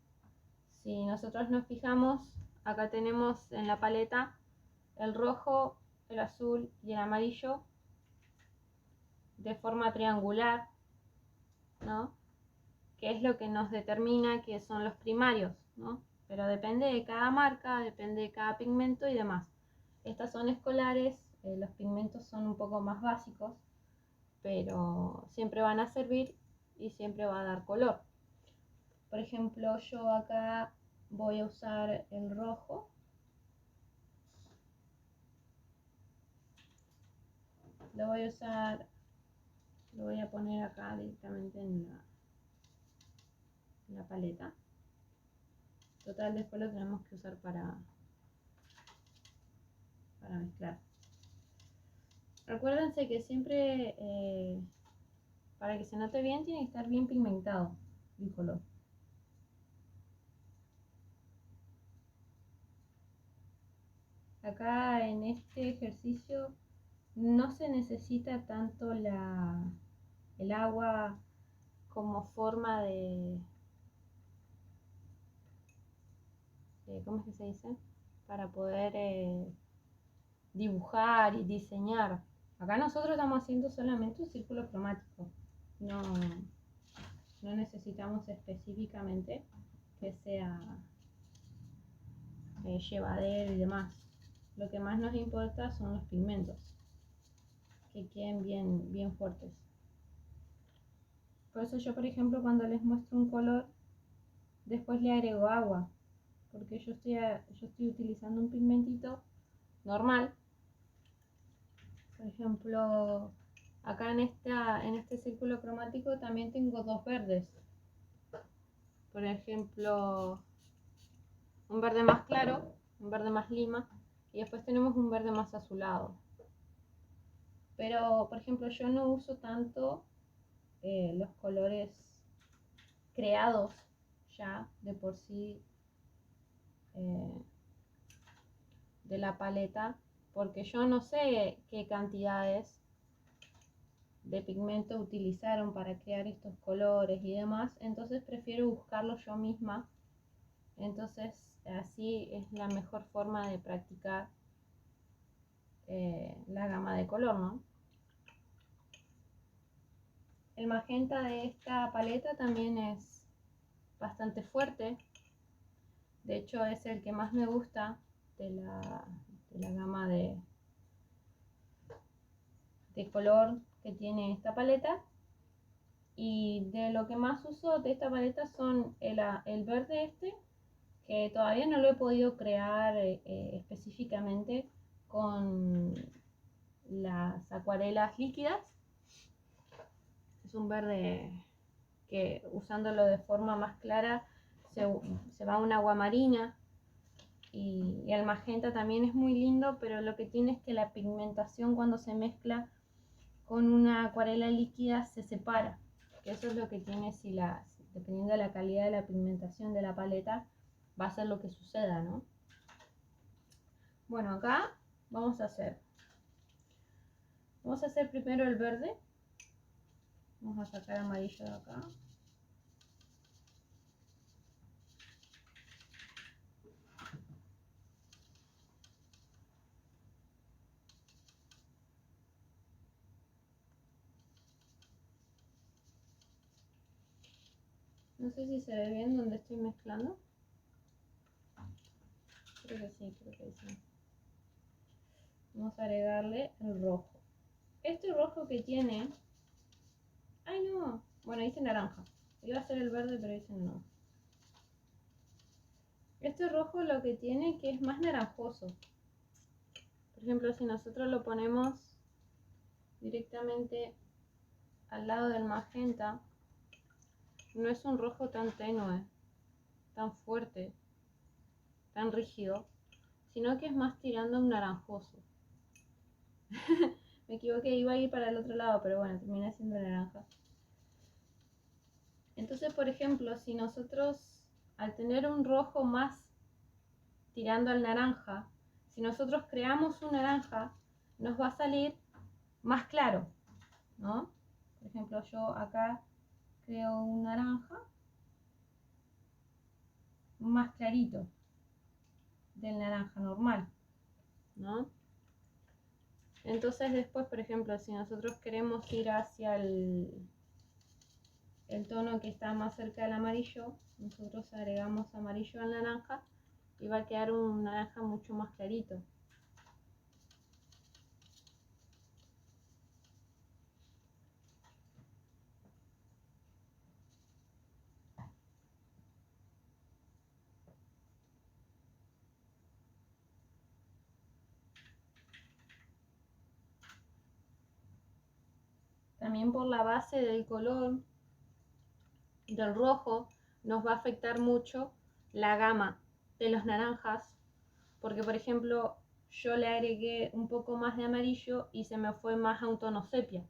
Si nosotros nos fijamos, acá tenemos en la paleta el rojo, el azul y el amarillo de forma triangular, ¿no? Que es lo que nos determina que son los primarios, ¿no? Pero depende de cada marca, depende de cada pigmento y demás. Estas son escolares, los pigmentos son un poco más básicos, pero siempre van a servir y siempre va a dar color. Por ejemplo, yo acá voy a usar el rojo. Lo voy a usar, lo voy a poner acá directamente en la paleta. Total, después lo tenemos que usar para mezclar. Recuérdense que siempre, para que se note bien, tiene que estar bien pigmentado el color. Acá en este ejercicio no se necesita tanto el agua como forma ¿cómo es que se dice? Para poder dibujar y diseñar. Acá nosotros estamos haciendo solamente un círculo cromático. No necesitamos específicamente que sea llevadero y demás. Lo que más nos importa son los pigmentos, que queden bien fuertes. Por eso yo, por ejemplo, cuando les muestro un color, después le agrego agua, porque yo estoy utilizando un pigmentito normal. Por ejemplo, acá en este círculo cromático también tengo dos verdes. Por ejemplo, un verde más claro, un verde más lima, y después tenemos un verde más azulado. Pero, por ejemplo, yo no uso tanto los colores creados ya de por sí de la paleta, porque yo no sé qué cantidades de pigmento utilizaron para crear estos colores y demás, entonces prefiero buscarlo yo misma. Entonces así es la mejor forma de practicar la gama de color, ¿no? El magenta de esta paleta también es bastante fuerte, de hecho es el que más me gusta de la gama de color que tiene esta paleta. Y de lo que más uso de esta paleta son el verde este, que todavía no lo he podido crear específicamente con las acuarelas líquidas. Es un verde que usándolo de forma más clara se va a un agua marina. Y el magenta también es muy lindo, pero lo que tiene es que la pigmentación cuando se mezcla con una acuarela líquida se separa. Que eso es lo que tiene dependiendo de la calidad de la pigmentación de la paleta, va a ser lo que suceda, ¿no? Bueno, acá vamos a hacer primero el verde. Vamos a sacar amarillo de acá. No sé si se ve bien donde estoy mezclando. Creo que sí, creo que sí. Vamos a agregarle el rojo. Este rojo que tiene... ¡Ay, no! Bueno, dice naranja. Iba a ser el verde, pero dice no. Este rojo lo que tiene que es más naranjoso. Por ejemplo, si nosotros lo ponemos directamente al lado del magenta, no es un rojo tan tenue, tan fuerte, tan rígido, sino que es más tirando a un naranjoso. Me equivoqué, iba a ir para el otro lado, pero bueno, terminé siendo naranja. Entonces, por ejemplo, si nosotros, al tener un rojo más tirando al naranja, si nosotros creamos un naranja, nos va a salir más claro, ¿no? Por ejemplo, yo acá creo un naranja más clarito del naranja normal, ¿no? Entonces después, por ejemplo, si nosotros queremos ir hacia el tono que está más cerca del amarillo, nosotros agregamos amarillo al naranja y va a quedar un naranja mucho más clarito. También por la base del color del rojo nos va a afectar mucho la gama de los naranjas, porque por ejemplo yo le agregué un poco más de amarillo y se me fue más a un tono sepia,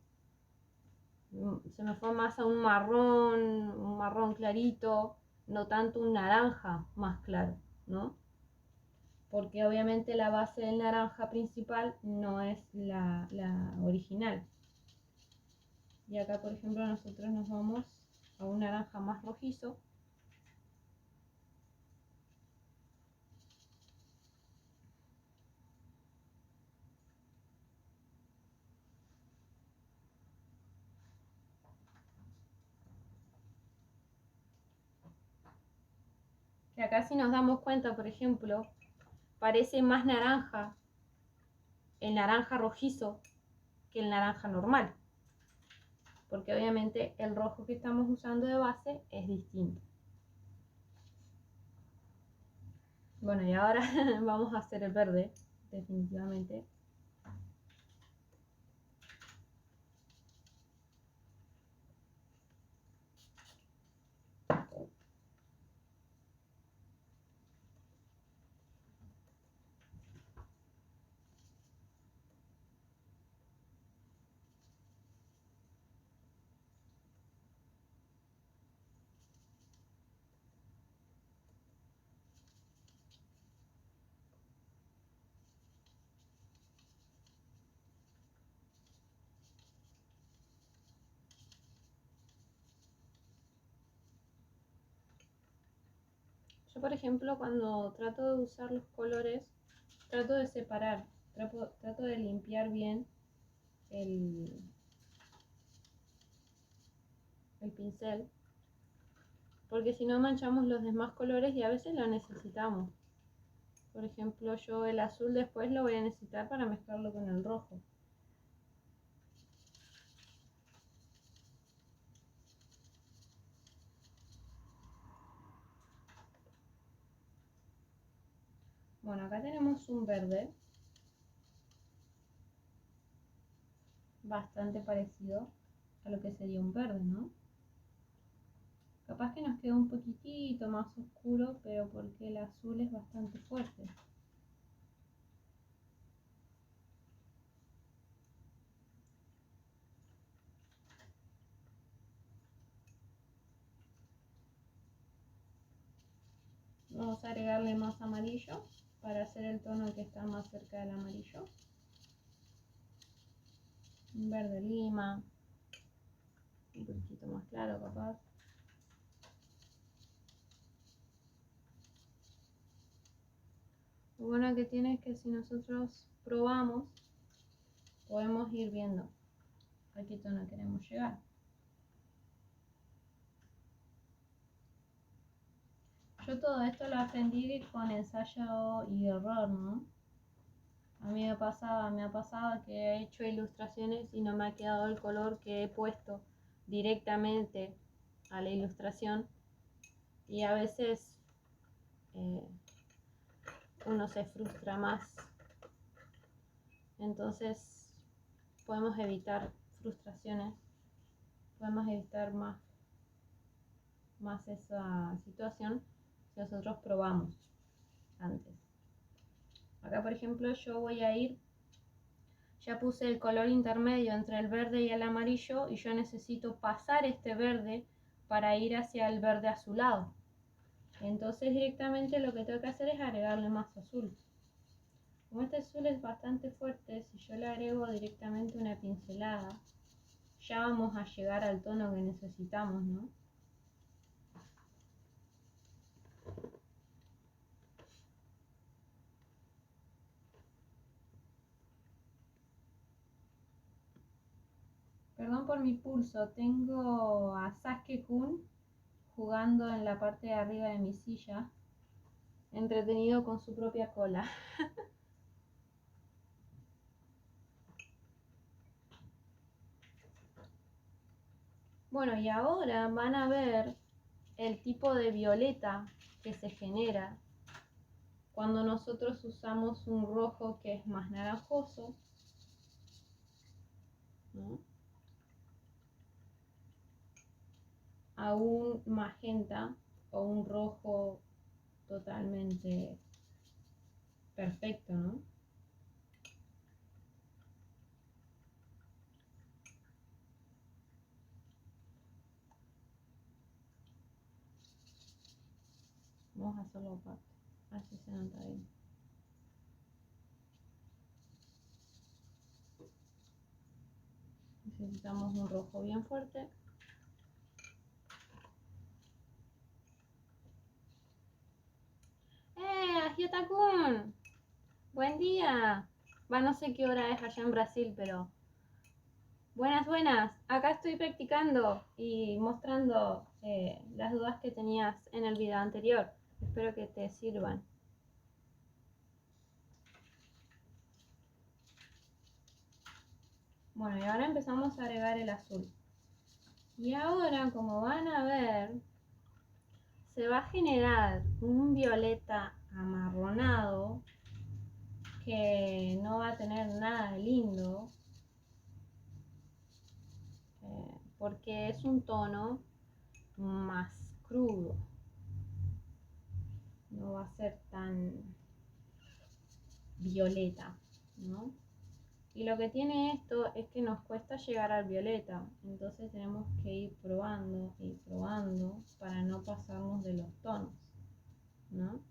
se me fue más a un marrón clarito, no tanto un naranja más claro, ¿no? Porque obviamente la base del naranja principal no es la original. Y acá por ejemplo nosotros nos vamos a un naranja más rojizo. Que acá si nos damos cuenta, por ejemplo, parece más naranja el naranja rojizo que el naranja normal. Porque obviamente el rojo que estamos usando de base es distinto. Bueno, y ahora vamos a hacer el verde, definitivamente. Yo, por ejemplo, cuando trato de usar los colores, trato de separar, trato de limpiar bien el pincel, porque si no manchamos los demás colores y a veces lo necesitamos. Por ejemplo, yo el azul después lo voy a necesitar para mezclarlo con el rojo. Bueno, acá tenemos un verde bastante parecido a lo que sería un verde, ¿no? Capaz que nos queda un poquitito más oscuro, pero porque el azul es bastante fuerte. Vamos a agregarle más amarillo para hacer el tono que está más cerca del amarillo. Un verde lima, un poquito más claro capaz. Lo bueno que tiene es que si nosotros probamos, podemos ir viendo a qué tono queremos llegar. Yo todo esto lo aprendí con ensayo y error, ¿no? A mí me ha pasado que he hecho ilustraciones y no me ha quedado el color que he puesto directamente a la ilustración, y a veces uno se frustra más. Entonces podemos evitar frustraciones, podemos evitar más esa situación si nosotros probamos antes. Acá por ejemplo yo voy a ir, ya puse el color intermedio entre el verde y el amarillo, y yo necesito pasar este verde para ir hacia el verde azulado. Entonces directamente lo que tengo que hacer es agregarle más azul. Como este azul es bastante fuerte, si yo le agrego directamente una pincelada, ya vamos a llegar al tono que necesitamos, ¿no? Perdón por mi pulso, tengo a Sasuke-kun jugando en la parte de arriba de mi silla, entretenido con su propia cola. Bueno, y ahora van a ver el tipo de violeta que se genera cuando nosotros usamos un rojo que es más naranjoso, ¿no?, a un magenta o un rojo totalmente perfecto, ¿no? Vamos a hacerlo aparte, así se nota bien. Necesitamos un rojo bien fuerte. Agiota-kun! Buen día. Va, no sé qué hora es allá en Brasil, pero buenas, buenas. Acá estoy practicando y mostrando las dudas que tenías en el video anterior. Espero que te sirvan. Bueno, y ahora empezamos a agregar el azul. Y ahora, como van a ver, se va a generar un violeta amarronado que no va a tener nada de lindo, porque es un tono más crudo, no va a ser tan violeta, ¿no? Y lo que tiene esto es que nos cuesta llegar al violeta, entonces tenemos que ir probando y probando para no pasarnos de los tonos, ¿no?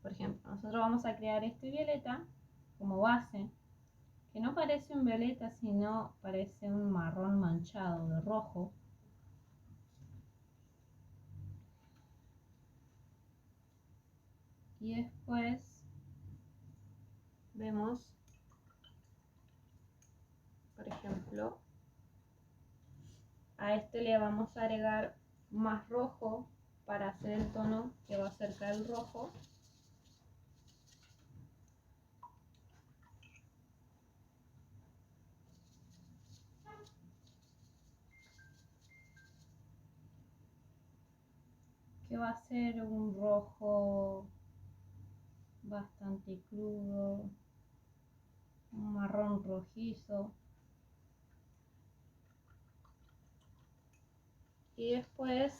Por ejemplo, nosotros vamos a crear este violeta como base, que no parece un violeta, sino parece un marrón manchado de rojo. Y después vemos, por ejemplo, a este le vamos a agregar más rojo para hacer el tono que va a acercar el rojo. Que va a ser un rojo bastante crudo, un marrón rojizo. Y después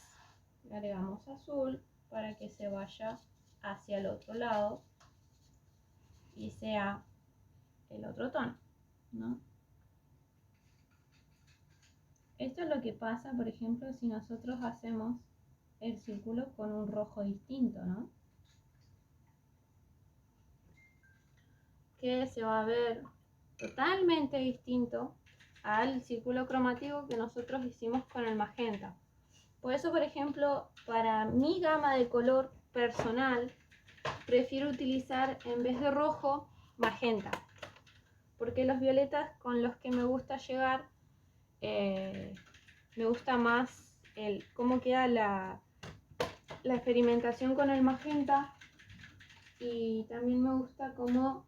le agregamos azul para que se vaya hacia el otro lado y sea el otro tono, ¿no? Esto es lo que pasa, por ejemplo, si nosotros hacemos el círculo con un rojo distinto, ¿no? Que se va a ver totalmente distinto al círculo cromático que nosotros hicimos con el magenta. Por eso, por ejemplo, para mi gama de color personal, prefiero utilizar en vez de rojo, magenta. Porque los violetas con los que me gusta llegar, me gusta más cómo queda la experimentación con el magenta y también me gusta cómo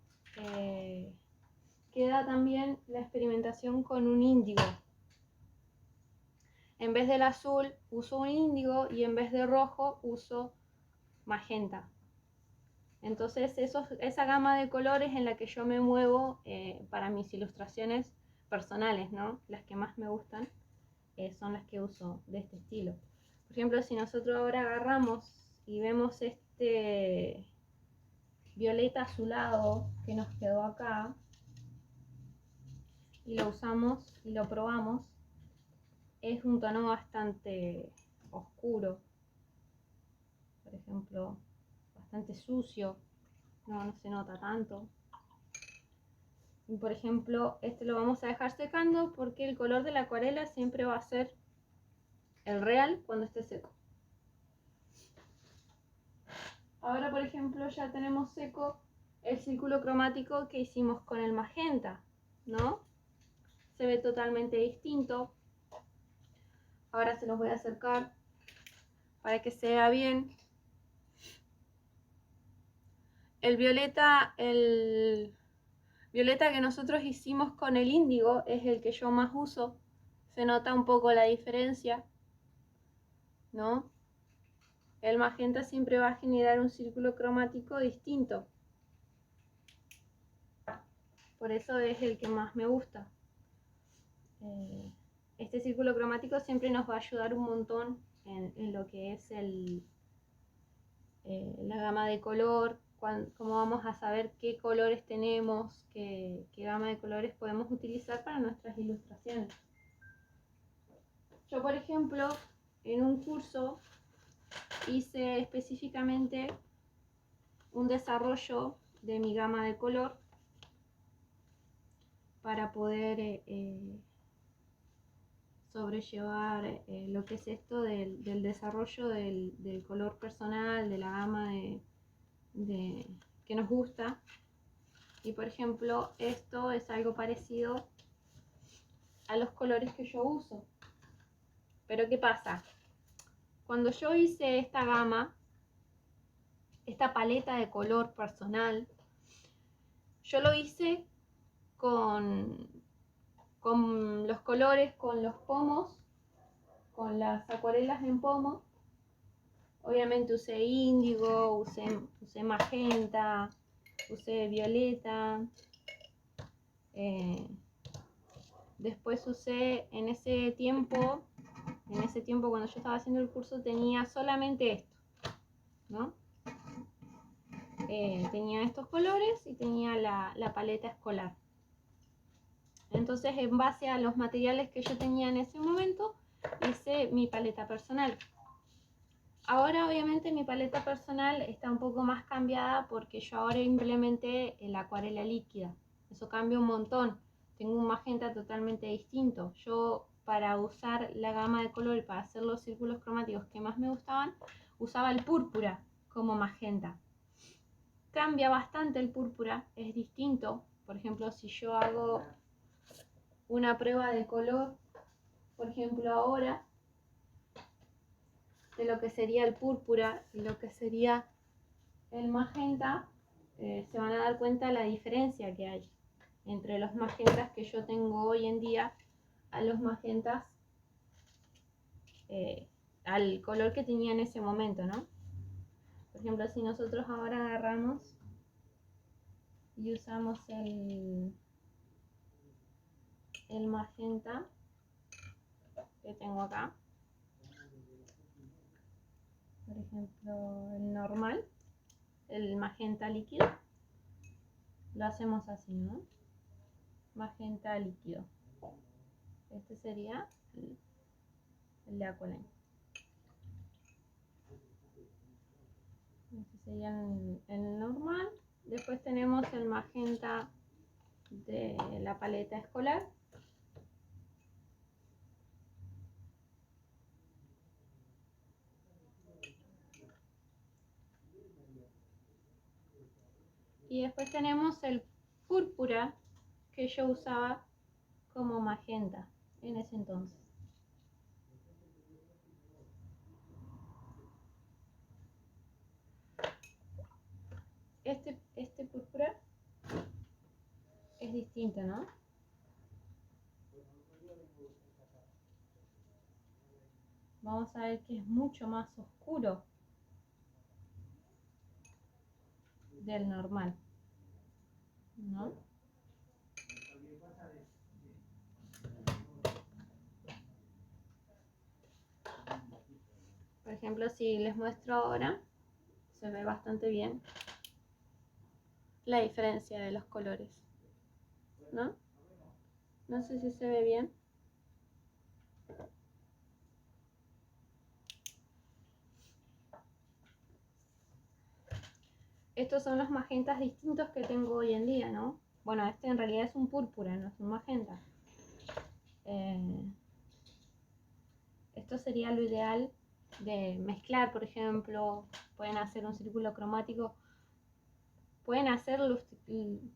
queda también la experimentación con un índigo. En vez del azul uso un índigo y en vez de rojo uso magenta. Entonces esa gama de colores en la que yo me muevo para mis ilustraciones personales, ¿no? Las que más me gustan son las que uso de este estilo. Por ejemplo, si nosotros ahora agarramos y vemos este violeta azulado que nos quedó acá y lo usamos y lo probamos, es un tono bastante oscuro, por ejemplo, bastante sucio, no se nota tanto. Y por ejemplo, este lo vamos a dejar secando porque el color de la acuarela siempre va a ser el real cuando esté seco. Ahora, por ejemplo, ya tenemos seco el círculo cromático que hicimos con el magenta, ¿no? Se ve totalmente distinto. Ahora se los voy a acercar para que se vea bien. El violeta que nosotros hicimos con el índigo es el que yo más uso. Se nota un poco la diferencia, ¿no? El magenta siempre va a generar un círculo cromático distinto. Por eso es el que más me gusta. Este círculo cromático siempre nos va a ayudar un montón en lo que es la gama de color, cómo vamos a saber qué colores tenemos, qué gama de colores podemos utilizar para nuestras ilustraciones. Yo, por ejemplo, en un curso hice específicamente un desarrollo de mi gama de color para poder sobrellevar lo que es esto del desarrollo del color personal, de la gama que nos gusta. Y por ejemplo, esto es algo parecido a los colores que yo uso. Pero ¿qué pasa? Cuando yo hice esta gama, esta paleta de color personal, yo lo hice con los colores, con los pomos, con las acuarelas en pomo. Obviamente usé índigo, usé magenta, usé violeta. Después usé en ese tiempo cuando yo estaba haciendo el curso tenía solamente esto, ¿no? Tenía estos colores y tenía la paleta escolar. Entonces, en base a los materiales que yo tenía en ese momento, hice mi paleta personal. Ahora, obviamente, mi paleta personal está un poco más cambiada porque yo ahora implementé la acuarela líquida. Eso cambia un montón. Tengo un magenta totalmente distinto. Yo, para usar la gama de color y para hacer los círculos cromáticos que más me gustaban, usaba el púrpura como magenta. Cambia bastante el púrpura, es distinto. Por ejemplo, si yo hago una prueba de color, por ejemplo ahora, de lo que sería el púrpura y lo que sería el magenta, se van a dar cuenta la diferencia que hay entre los magentas que yo tengo hoy en día a los magentas, al color que tenía en ese momento, ¿no? Por ejemplo, si nosotros ahora agarramos y usamos el magenta que tengo acá, por ejemplo el normal, el magenta líquido, lo hacemos así, ¿no? Magenta líquido. Este sería el de Aqualine. Este sería el normal. Después tenemos el magenta de la paleta escolar. Y después tenemos el púrpura que yo usaba como magenta en ese entonces. Este púrpura es distinto, ¿no? Vamos a ver que es mucho más oscuro del normal, ¿no? Por ejemplo, si les muestro ahora, se ve bastante bien la diferencia de los colores, ¿no? No sé si se ve bien. Estos son los magentas distintos que tengo hoy en día, ¿no? Bueno, este en realidad es un púrpura, no es un magenta. Esto sería lo ideal de mezclar, por ejemplo, pueden hacer un círculo cromático. Pueden hacerlo,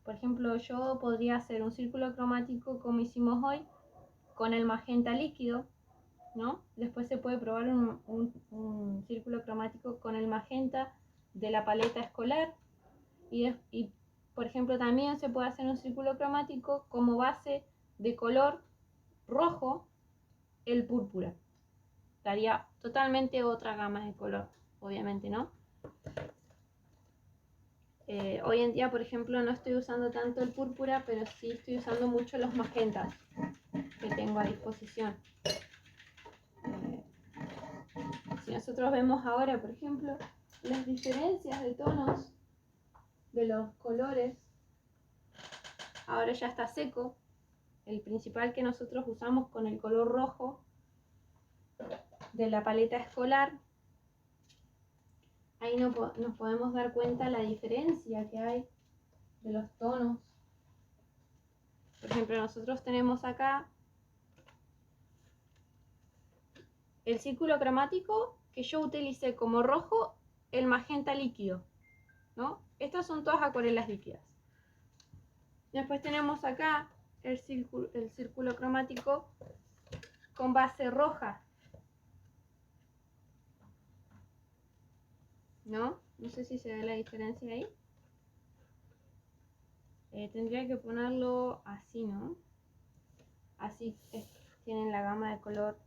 por ejemplo, yo podría hacer un círculo cromático como hicimos hoy, con el magenta líquido, ¿no? Después se puede probar un círculo cromático con el magenta de la paleta escolar y, por ejemplo, también se puede hacer un círculo cromático como base de color rojo el púrpura. Daría totalmente otra gama de color, obviamente, ¿no? Hoy en día, por ejemplo, no estoy usando tanto el púrpura, pero sí estoy usando mucho los magentas que tengo a disposición. Si nosotros vemos ahora, por ejemplo, las diferencias de tonos de los colores, ahora ya está seco. El principal que nosotros usamos con el color rojo de la paleta escolar, ahí nos podemos dar cuenta la diferencia que hay de los tonos. Por ejemplo, nosotros tenemos acá el círculo cromático que yo utilicé como rojo, el magenta líquido, ¿no? Estas son todas acuarelas líquidas. Después tenemos acá el círculo cromático con base roja, ¿no? No sé si se ve la diferencia ahí. Tendría que ponerlo así, ¿no? Así tienen la gama de color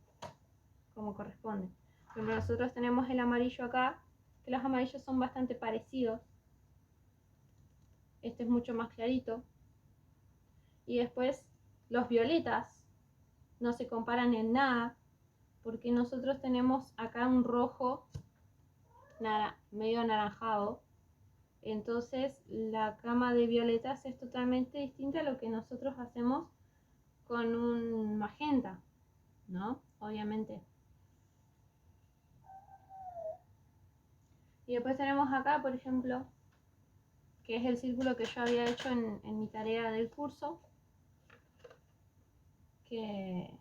como corresponde. Pero nosotros tenemos el amarillo acá, que los amarillos son bastante parecidos. Este es mucho más clarito. Y después los violetas no se comparan en nada, porque nosotros tenemos acá un rojo medio anaranjado. Entonces la gama de violetas es totalmente distinta a lo que nosotros hacemos con un magenta, ¿no? Obviamente. Y después tenemos acá, por ejemplo, que es el círculo que yo había hecho en mi tarea del curso, que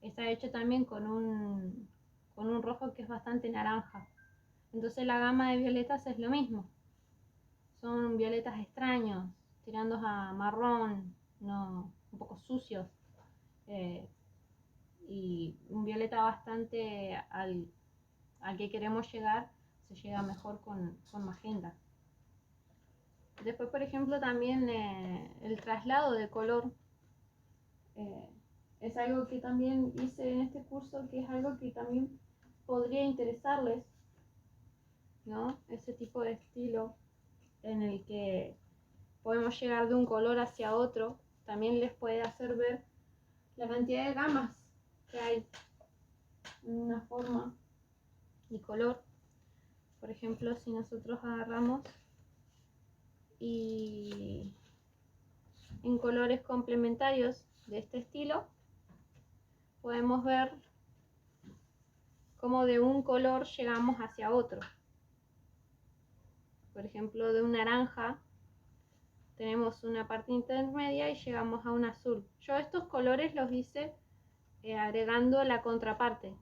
está hecho también con un rojo que es bastante naranja. Entonces la gama de violetas es lo mismo. Son violetas extraños, tirando a marrón, no, un poco sucios. Y un violeta bastante al que queremos llegar, se llega mejor con magenta. Después, por ejemplo, también el traslado de color es algo que también hice en este curso, que es algo que también podría interesarles, ¿no? Ese tipo de estilo en el que podemos llegar de un color hacia otro, también les puede hacer ver la cantidad de gamas que hay en una forma y color. Por ejemplo, si nosotros agarramos y en colores complementarios de este estilo, podemos ver cómo de un color llegamos hacia otro. Por ejemplo, de un naranja tenemos una parte intermedia y llegamos a un azul. Yo estos colores los hice agregando la contraparte.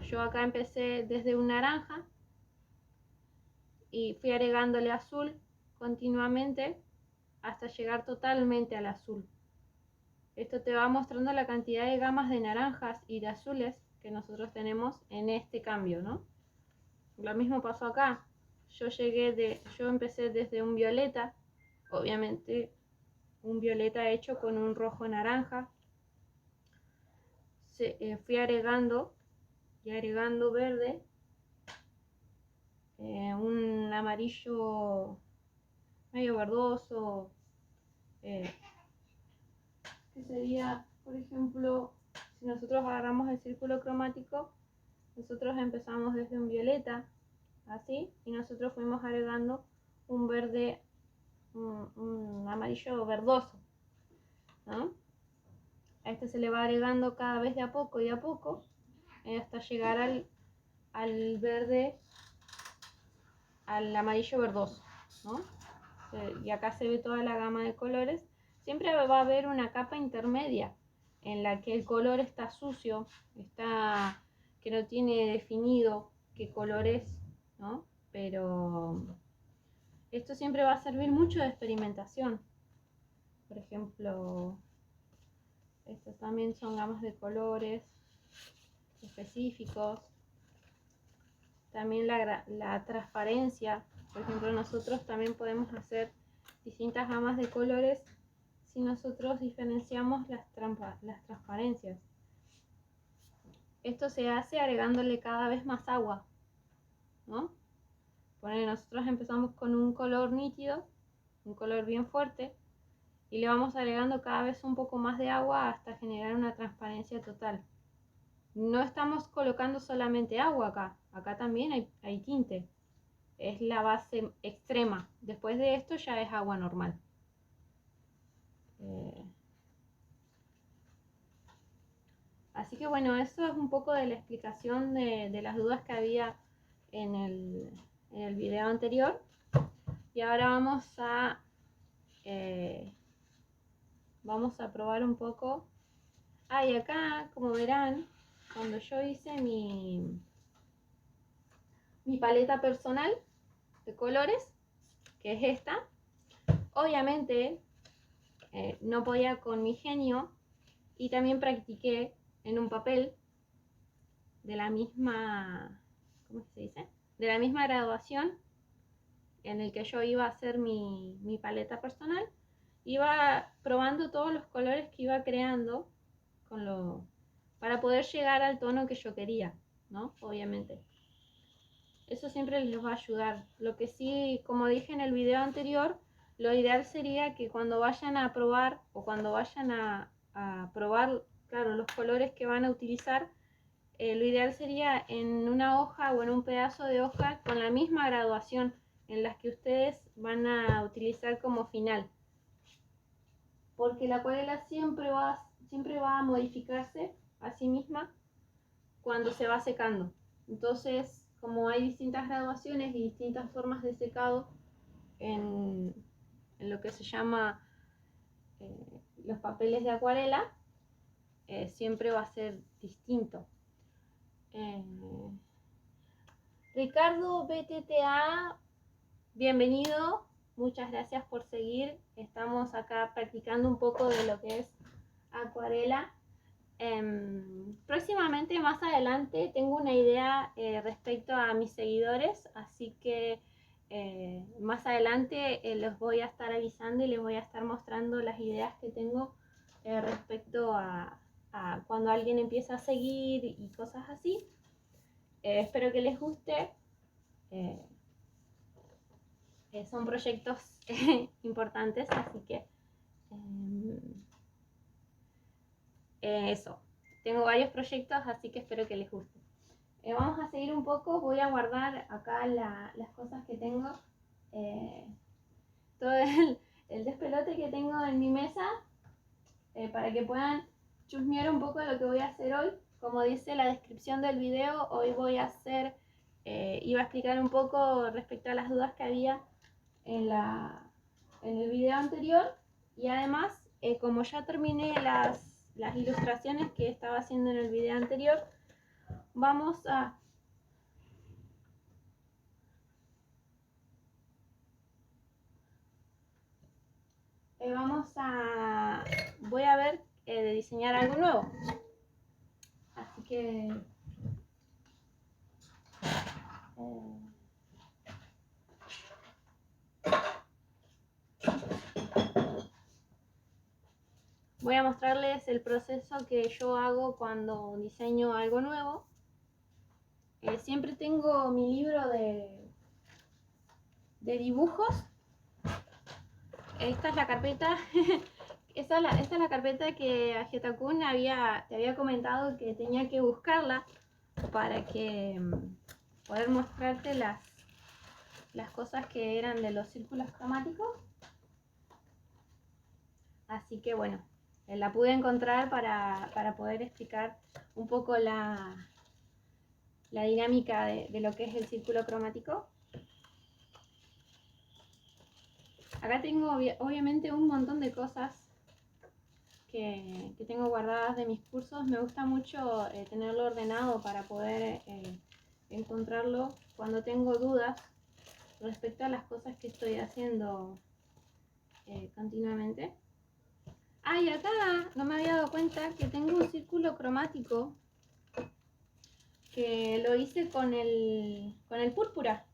Yo acá empecé desde un naranja y fui agregándole azul continuamente hasta llegar totalmente al azul. Esto te va mostrando la cantidad de gamas de naranjas y de azules que nosotros tenemos en este cambio, ¿no? Lo mismo pasó acá. yo empecé desde un violeta, obviamente un violeta hecho con un rojo naranja. Fui agregando y agregando verde, un amarillo medio verdoso, que sería, por ejemplo, si nosotros agarramos el círculo cromático, nosotros empezamos desde un violeta, así, y nosotros fuimos agregando un verde, un amarillo verdoso, ¿no? A este se le va agregando cada vez de a poco y a poco, hasta llegar al verde, al amarillo verdoso, ¿no? Y acá se ve toda la gama de colores. Siempre va a haber una capa intermedia en la que el color está sucio, que no tiene definido qué color es, ¿no? Pero esto siempre va a servir mucho de experimentación. Por ejemplo, estos también son gamas de colores específicos. También la transparencia. Por ejemplo, nosotros también podemos hacer distintas gamas de colores si nosotros diferenciamos las transparencias. Esto se hace agregándole cada vez más agua, ¿no? Nosotros empezamos con un color nítido, un color bien fuerte, y le vamos agregando cada vez un poco más de agua hasta generar una transparencia total. No estamos colocando solamente agua acá también hay tinte. Es la base extrema. Después de esto ya es agua normal. Así que bueno, eso es un poco de la explicación de las dudas que había en el video anterior. Y ahora vamos a probar un poco. Y acá, como verán, cuando yo hice mi paleta personal de colores, que es esta, obviamente no podía con mi genio, y también practiqué en un papel de la misma, ¿cómo se dice? De la misma graduación en el que yo iba a hacer mi paleta personal. Iba probando todos los colores que iba creando para poder llegar al tono que yo quería, ¿no? Obviamente. Eso siempre les va a ayudar. Lo que sí, como dije en el video anterior, lo ideal sería que cuando vayan a probar o cuando vayan a probar, claro, los colores que van a utilizar, lo ideal sería en una hoja o en un pedazo de hoja con la misma graduación en las que ustedes van a utilizar como final. Porque la acuarela siempre va a modificarse a sí misma cuando se va secando. Entonces, como hay distintas graduaciones y distintas formas de secado en lo que se llama los papeles de acuarela, siempre va a ser distinto. Ricardo BTTA, bienvenido, muchas gracias por seguir. Estamos acá practicando un poco de lo que es acuarela. Próximamente, más adelante, tengo una idea respecto a mis seguidores, así que más adelante los voy a estar avisando y les voy a estar mostrando las ideas que tengo respecto a cuando alguien empieza a seguir y cosas así. Espero que les guste. Son proyectos importantes, así que eso. Tengo varios proyectos, así que espero que les guste. Vamos a seguir un poco. Voy a guardar acá las cosas que tengo. Todo el despelote que tengo en mi mesa, para que puedan chusmear un poco de lo que voy a hacer hoy. Como dice la descripción del video, hoy voy a hacer, iba a explicar un poco respecto a las dudas que había en el video anterior, y además, como ya terminé las ilustraciones que estaba haciendo en el video anterior, vamos a voy a ver de diseñar algo nuevo, así que voy a mostrarles el proceso que yo hago cuando diseño algo nuevo. Siempre tengo mi libro de dibujos. Esta es la carpeta. Esta es la carpeta que Agetakun te había comentado que tenía que buscarla para que poder mostrarte las cosas que eran de los círculos cromáticos. Así que bueno, la pude encontrar para poder explicar un poco la dinámica de lo que es el círculo cromático. Acá tengo obviamente un montón de cosas que tengo guardadas de mis cursos. Me gusta mucho tenerlo ordenado para poder encontrarlo cuando tengo dudas respecto a las cosas que estoy haciendo continuamente. Y acá no me había dado cuenta que tengo un círculo cromático que lo hice con el púrpura.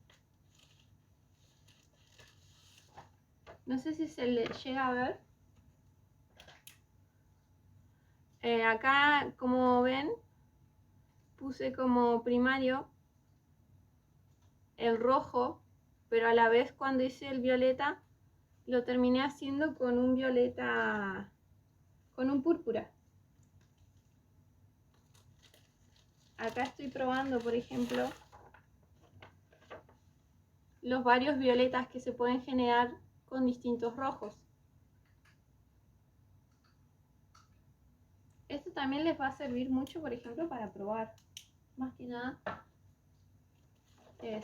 No sé si se le llega a ver. Acá, como ven, puse como primario el rojo, pero a la vez cuando hice el violeta lo terminé haciendo con un violeta, con un púrpura. Acá estoy probando, por ejemplo, los varios violetas que se pueden generar con distintos rojos. Esto también les va a servir mucho, por ejemplo, para probar. Más que nada,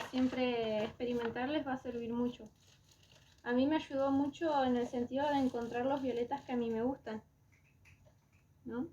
siempre experimentar les va a servir mucho. A mí me ayudó mucho en el sentido de encontrar los violetas que a mí me gustan, ¿no?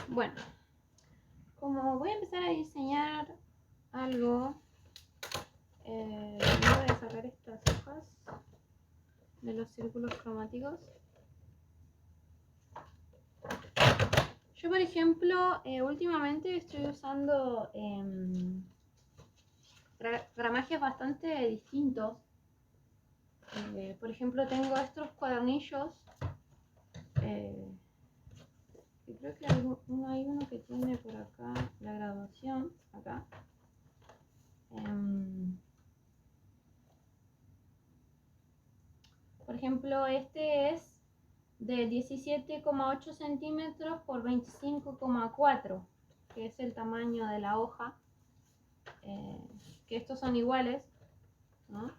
Bueno, como voy a empezar a diseñar algo, voy a sacar estas hojas de los círculos cromáticos. Yo, por ejemplo, últimamente estoy usando gramajes bastante distintos. Por ejemplo, tengo estos cuadernillos. Creo que hay uno que tiene por acá la graduación. Acá. Por ejemplo, este es de 17,8 centímetros por 25,4, que es el tamaño de la hoja. Que estos son iguales, ¿no?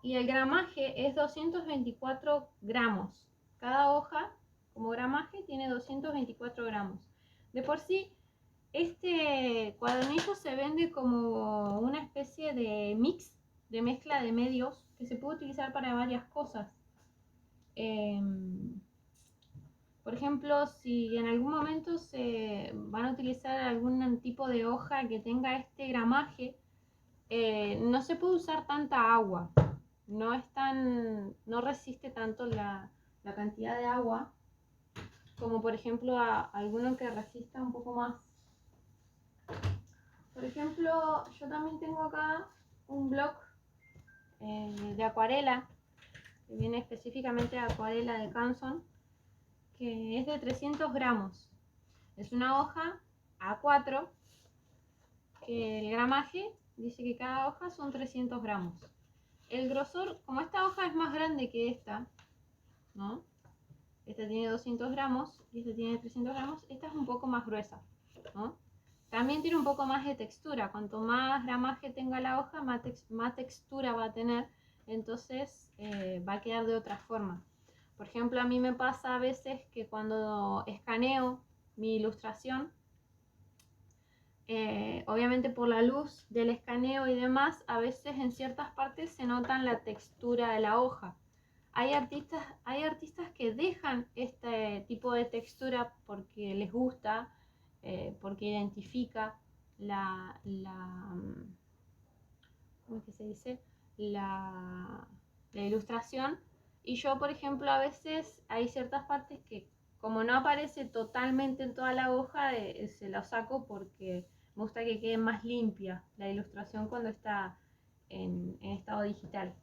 Y el gramaje es 224 gramos. Cada hoja, como gramaje, tiene 224 gramos. De por sí, este cuadernillo se vende como una especie de mix, de mezcla de medios, que se puede utilizar para varias cosas. Por ejemplo, si en algún momento se van a utilizar algún tipo de hoja que tenga este gramaje, no se puede usar tanta agua. No resiste tanto la cantidad de agua como por ejemplo a alguno que resista un poco más. Por ejemplo, yo también tengo acá un bloc de acuarela, que viene específicamente de acuarela de Canson, que es de 300 gramos. Es una hoja A4, que el gramaje dice que cada hoja son 300 gramos. El grosor, como esta hoja es más grande que esta, ¿no? Esta tiene 200 gramos y esta tiene 300 gramos, esta es un poco más gruesa, ¿no? También tiene un poco más de textura. Cuanto más gramaje tenga la hoja, más textura va a tener, entonces va a quedar de otra forma. Por ejemplo, a mí me pasa a veces que cuando escaneo mi ilustración, obviamente por la luz del escaneo y demás, a veces en ciertas partes se nota la textura de la hoja. hay artistas que dejan este tipo de textura porque les gusta, porque identifica ¿cómo es que se dice? La, la ilustración. Y yo, por ejemplo, a veces hay ciertas partes que como no aparece totalmente en toda la hoja, se la saco porque me gusta que quede más limpia la ilustración cuando está en estado digital.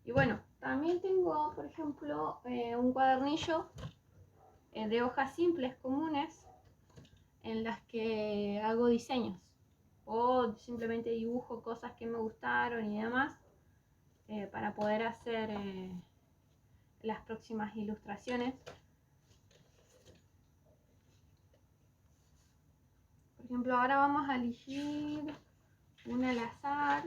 Y bueno, también tengo, por ejemplo, un cuadernillo de hojas simples, comunes, en las que hago diseños o simplemente dibujo cosas que me gustaron y demás para poder hacer las próximas ilustraciones. Por ejemplo, ahora vamos a elegir una al azar.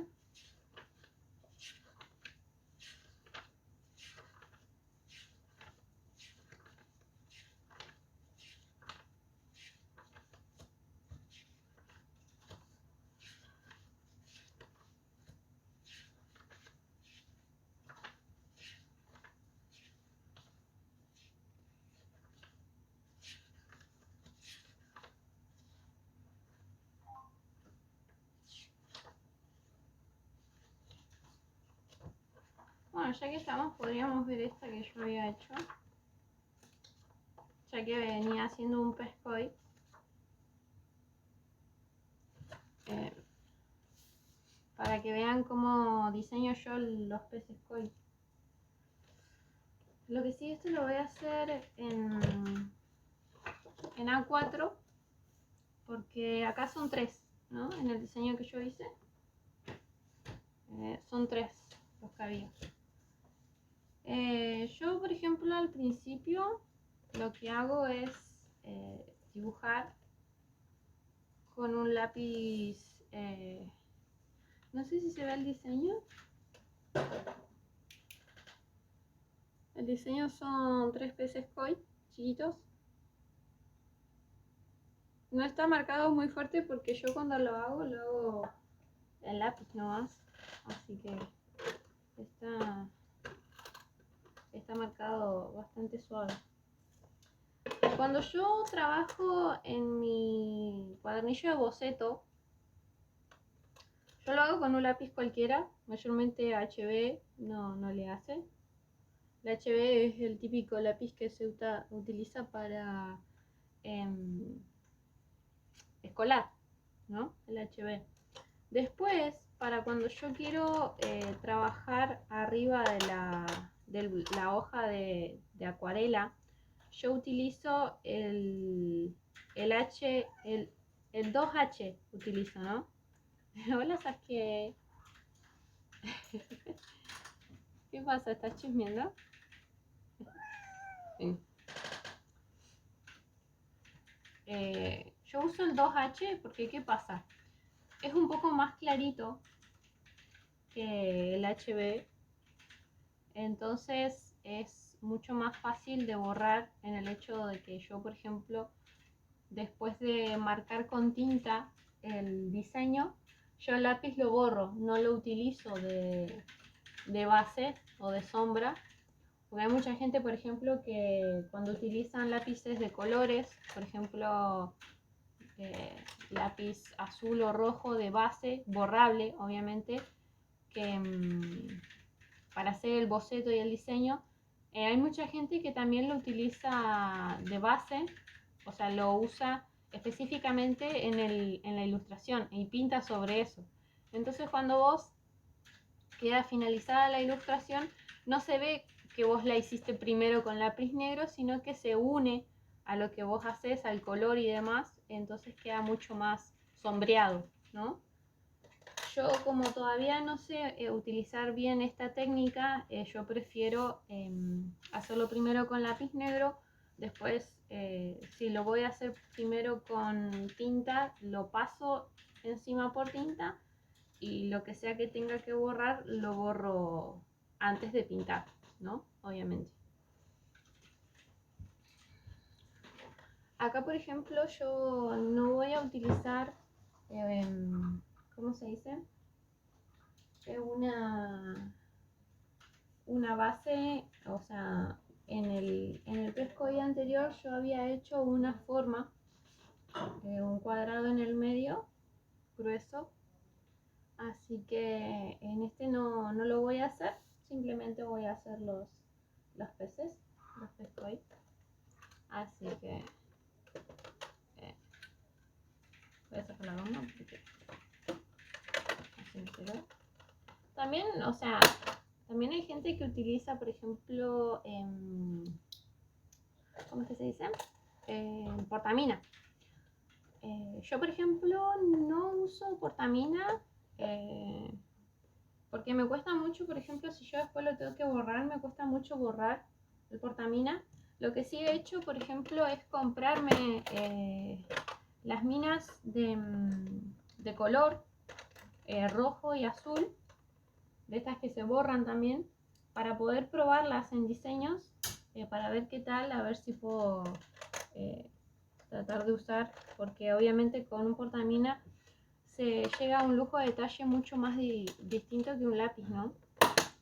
Bueno, ya que estamos, podríamos ver esta que yo había hecho, ya que venía haciendo un pez koi. Para que vean cómo diseño yo los peces koi. Lo que sí, esto lo voy a hacer en A4, porque acá son 3, ¿no? En el diseño que yo hice, son 3 los que había. Yo, por ejemplo, al principio lo que hago es dibujar con un lápiz, no sé si se ve el diseño. El diseño son 3 peces koi chiquitos. No está marcado muy fuerte porque yo cuando lo hago en lápiz nomás, así que está marcado bastante suave. Cuando yo trabajo en mi cuadernillo de boceto, yo lo hago con un lápiz cualquiera, mayormente HB no le hace. El HB es el típico lápiz que se utiliza para escolar, ¿no? El HB. Después, para cuando yo quiero trabajar arriba de la hoja de acuarela, yo utilizo el 2H utilizo, ¿no? Hola, Sasuke. ¿Qué pasa? ¿Estás chismeando? Sí. Yo uso el 2H porque ¿qué pasa? Es un poco más clarito que el HB, entonces es mucho más fácil de borrar en el hecho de que yo, por ejemplo, después de marcar con tinta el diseño, yo el lápiz lo borro, no lo utilizo de base o de sombra, porque hay mucha gente, por ejemplo, que cuando utilizan lápices de colores, por ejemplo, lápiz azul o rojo de base, borrable, obviamente, que para hacer el boceto y el diseño, hay mucha gente que también lo utiliza de base, o sea, lo usa específicamente en la ilustración y pinta sobre eso. Entonces cuando vos queda finalizada la ilustración, no se ve que vos la hiciste primero con lápiz negro, sino que se une a lo que vos haces, al color y demás, entonces queda mucho más sombreado, ¿no? Yo, como todavía no sé utilizar bien esta técnica, yo prefiero hacerlo primero con lápiz negro. Después, si lo voy a hacer primero con tinta, lo paso encima por tinta y lo que sea que tenga que borrar, lo borro antes de pintar, ¿no? Obviamente. Acá, por ejemplo, yo no voy a utilizar, ¿cómo se dice? una base, o sea, en el pescoy anterior yo había hecho una forma, un cuadrado en el medio, grueso, así que en este no lo voy a hacer, simplemente voy a hacer los peces, los pescoy, así que voy a sacar la goma porque así me quedó. También, o sea, también hay gente que utiliza, por ejemplo, ¿cómo es que se dice? Portamina. Yo, por ejemplo, no uso portamina porque me cuesta mucho, por ejemplo, si yo después lo tengo que borrar, me cuesta mucho borrar el portamina. Lo que sí he hecho, por ejemplo, es comprarme las minas de color rojo y azul, de estas que se borran también, para poder probarlas en diseños, para ver qué tal, a ver si puedo tratar de usar, porque obviamente con un portamina se llega a un lujo de detalle mucho más distinto que un lápiz, ¿no?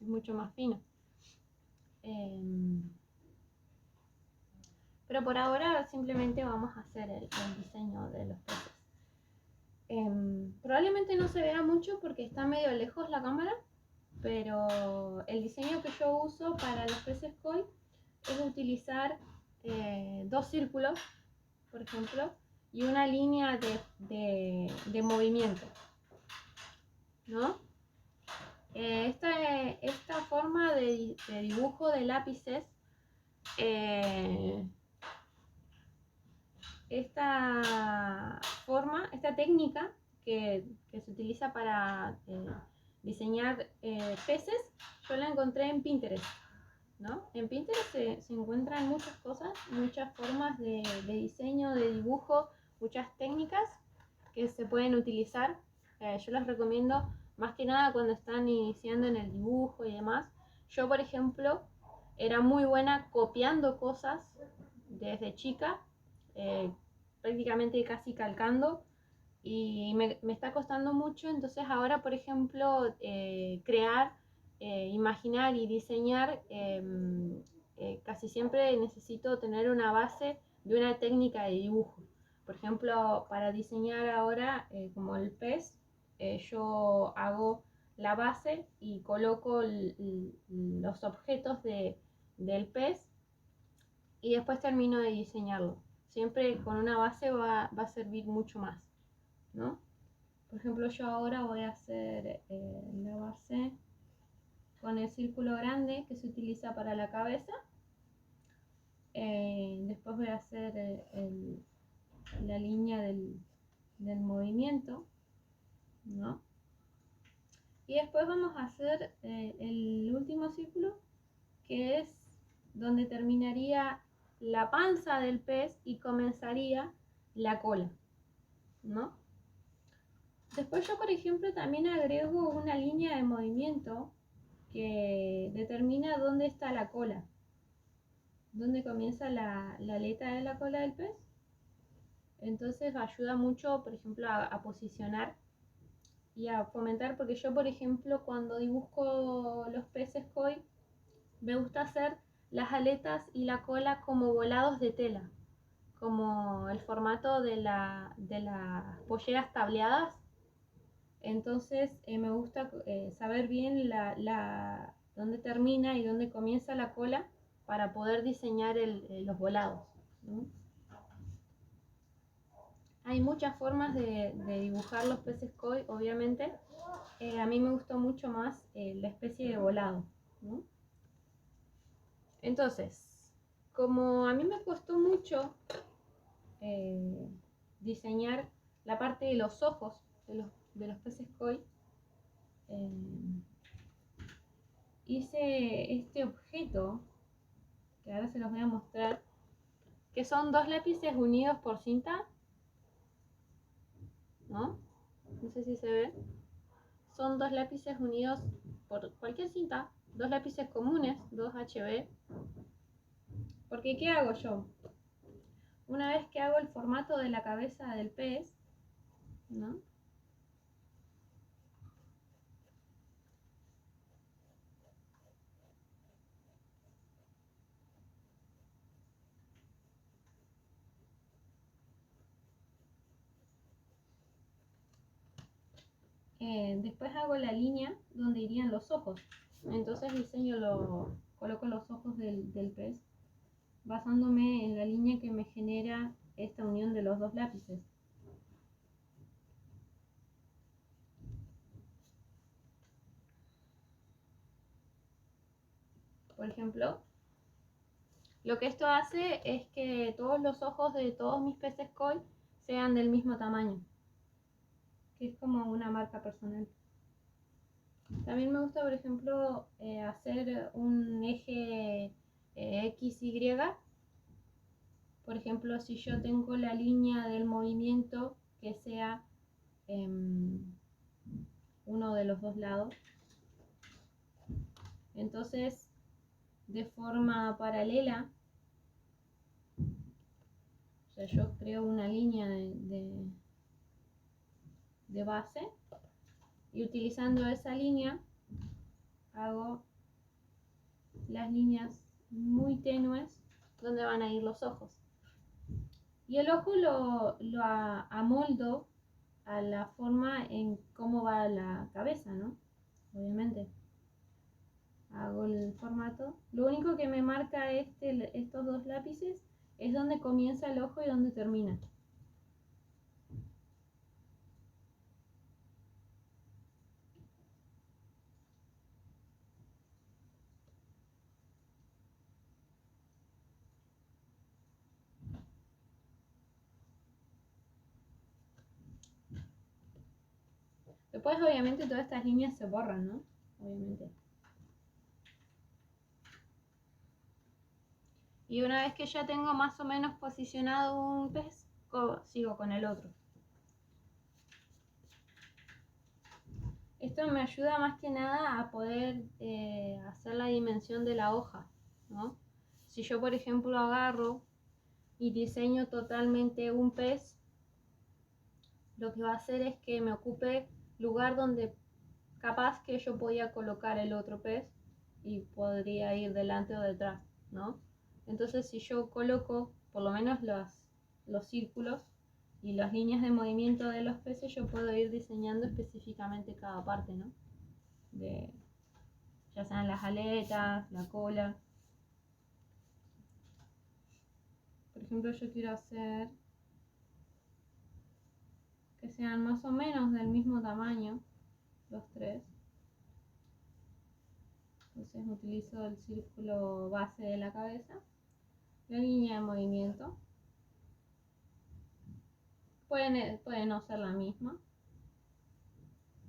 Es mucho más fino. Pero por ahora simplemente vamos a hacer el diseño de los peces. Probablemente no se vea mucho porque está medio lejos la cámara, pero el diseño que yo uso para los peces koi es utilizar dos círculos, por ejemplo, y una línea de movimiento, ¿no? Esta forma de dibujo de lápices, esta técnica que se utiliza para diseñar peces, yo la encontré en Pinterest, ¿no? En Pinterest se encuentran muchas cosas, muchas formas de diseño, de dibujo, muchas técnicas que se pueden utilizar. Yo las recomiendo más que nada cuando están iniciando en el dibujo y demás. Yo, por ejemplo, era muy buena copiando cosas desde chica, prácticamente casi calcando, y me está costando mucho. Entonces ahora, por ejemplo, crear, imaginar y diseñar, casi siempre necesito tener una base de una técnica de dibujo. Por ejemplo, para diseñar ahora, como el pez, yo hago la base y coloco los objetos del pez y después termino de diseñarlo. Siempre con una base va a servir mucho más, ¿no? Por ejemplo, yo ahora voy a hacer la base con el círculo grande que se utiliza para la cabeza. Después voy a hacer la línea del movimiento, ¿no? Y después vamos a hacer el último círculo, que es donde terminaría la panza del pez y comenzaría la cola, ¿no? Después yo, por ejemplo, también agrego una línea de movimiento que determina dónde está la cola, dónde comienza la aleta de la cola del pez. Entonces ayuda mucho, por ejemplo, a posicionar y a fomentar, porque yo, por ejemplo, cuando dibujo los peces koi, me gusta hacer las aletas y la cola como volados de tela, como el formato de las polleras tableadas. Entonces me gusta saber bien dónde termina y dónde comienza la cola para poder diseñar los volados, ¿no? Hay muchas formas de dibujar los peces koi, obviamente. A mí me gustó mucho más la especie de volado, ¿no? Entonces, como a mí me costó mucho diseñar la parte de los ojos de los peces koi, hice este objeto, que ahora se los voy a mostrar, que son dos lápices unidos por cinta, ¿no? No sé si se ve. Son dos lápices unidos por cualquier cinta, dos lápices comunes, dos HB. Porque ¿qué hago yo? Una vez que hago el formato de la cabeza del pez, ¿no? después hago la línea donde irían los ojos. Entonces coloco los ojos del pez basándome en la línea que me genera esta unión de los dos lápices. Por ejemplo, lo que esto hace es que todos los ojos de todos mis peces koi sean del mismo tamaño, que es como una marca personal. También me gusta, por ejemplo, hacer un eje XY. Por ejemplo, si yo tengo la línea del movimiento que sea uno de los dos lados, entonces de forma paralela, o sea, yo creo una línea de base y utilizando esa línea hago las líneas muy tenues donde van a ir los ojos. Y el ojo lo amoldo a la forma en cómo va la cabeza, ¿no? Obviamente. Hago el formato. Lo único que me marca estos dos lápices es donde comienza el ojo y donde termina. Después obviamente todas estas líneas se borran, ¿no? Obviamente. Y una vez que ya tengo más o menos posicionado un pez, sigo con el otro. Esto me ayuda más que nada a poder hacer la dimensión de la hoja, ¿no? Si yo, por ejemplo, agarro y diseño totalmente un pez, lo que va a hacer es que me ocupe lugar donde capaz que yo podía colocar el otro pez y podría ir delante o detrás, ¿no? Entonces si yo coloco por lo menos los círculos y las líneas de movimiento de los peces, yo puedo ir diseñando específicamente cada parte, ¿no? Ya sean las aletas, la cola. Por ejemplo, yo quiero hacer que sean más o menos del mismo tamaño los tres. Entonces utilizo el círculo base de la cabeza, la línea de movimiento. Puede no ser la misma.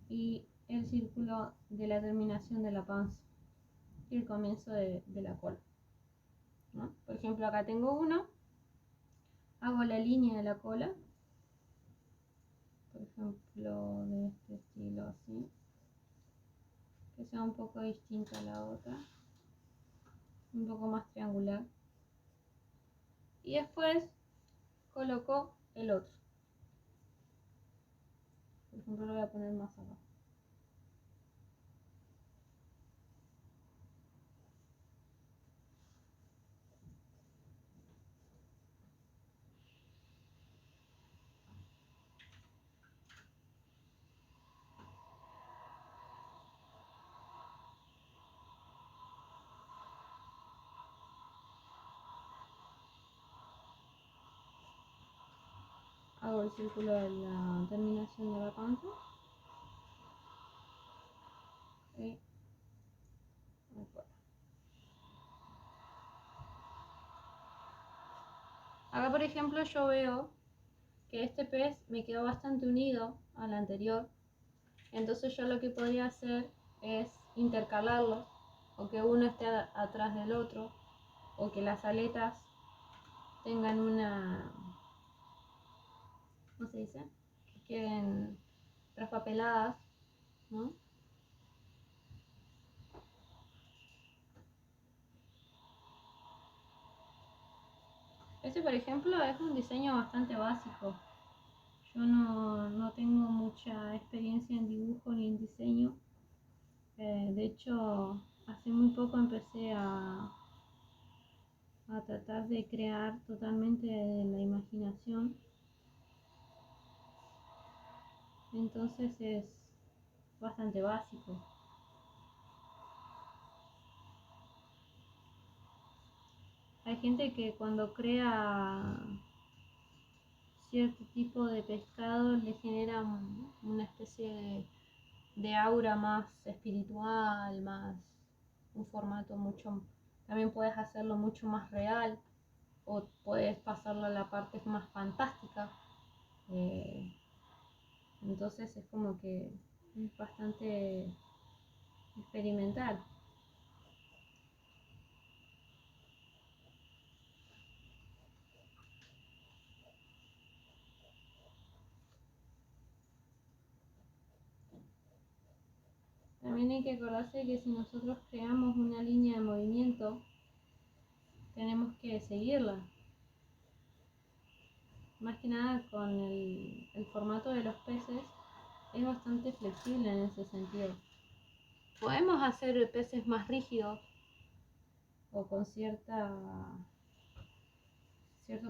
Y el círculo de la terminación de la panza y el comienzo de la cola, ¿no? Por ejemplo, acá tengo uno, hago la línea de la cola, por ejemplo, de este estilo así, que sea un poco distinta a la otra, un poco más triangular. Y después coloco el otro. Por ejemplo, lo voy a poner más abajo. Hago el círculo de la terminación de la panza. Y acá, por ejemplo, yo veo que este pez me quedó bastante unido al anterior. Entonces yo lo que podría hacer es intercalarlos, o que uno esté atrás del otro, o que las aletas tengan ¿cómo se dice? Que queden traspapeladas, ¿no? Este, por ejemplo, es un diseño bastante básico. Yo no tengo mucha experiencia en dibujo ni en diseño. De hecho, hace muy poco empecé a tratar de crear totalmente de la imaginación. Entonces bastante básico. Hay gente que cuando crea cierto tipo de pescado le genera una especie de aura más espiritual, más un formato mucho, también puedes hacerlo mucho más real o puedes pasarlo a la parte más fantástica. Entonces es como que es bastante experimental. También hay que acordarse que si nosotros creamos una línea de movimiento, tenemos que seguirla. Más que nada con el formato de los peces es bastante flexible en ese sentido. Podemos hacer peces más rígidos o con cierto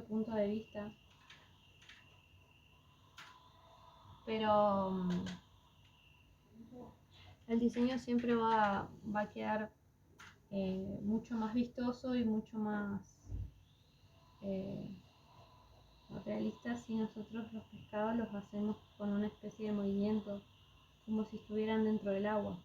punto de vista, pero el diseño siempre va a quedar mucho más vistoso y mucho más eh, realista si nosotros los pescados los hacemos con una especie de movimiento, como si estuvieran dentro del agua.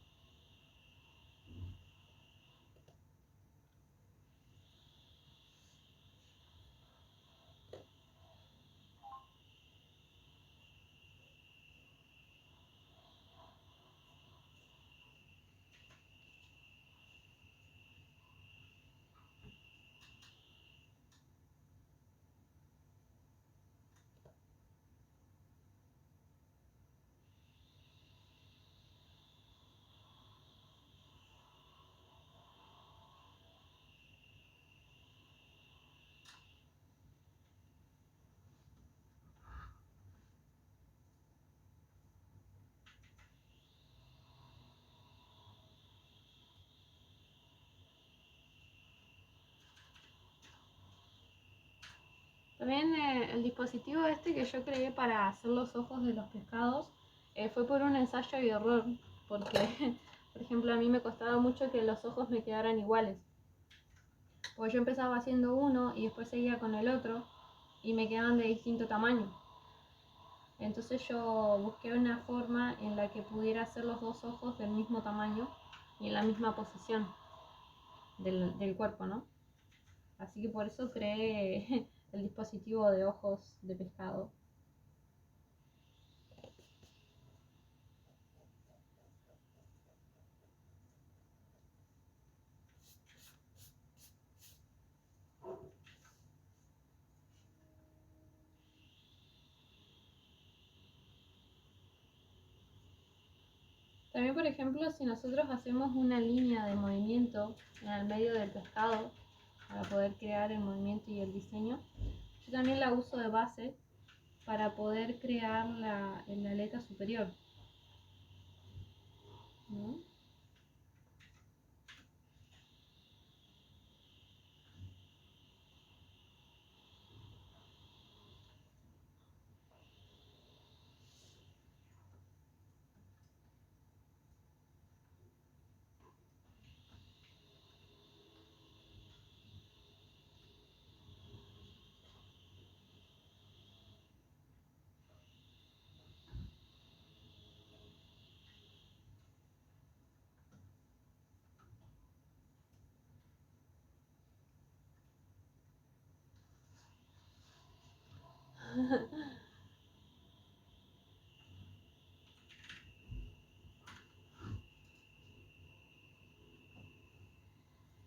También el dispositivo este que yo creé para hacer los ojos de los pescados fue por un ensayo y error, porque por ejemplo a mí me costaba mucho que los ojos me quedaran iguales. Pues yo empezaba haciendo uno y después seguía con el otro y me quedaban de distinto tamaño. Entonces yo busqué una forma en la que pudiera hacer los dos ojos del mismo tamaño y en la misma posición del cuerpo, ¿no? Así que por eso creé el dispositivo de ojos de pescado. También, por ejemplo, si nosotros hacemos una línea de movimiento en el medio del pescado para poder crear el movimiento y el diseño, yo también la uso de base para poder crear la aleta superior, ¿no?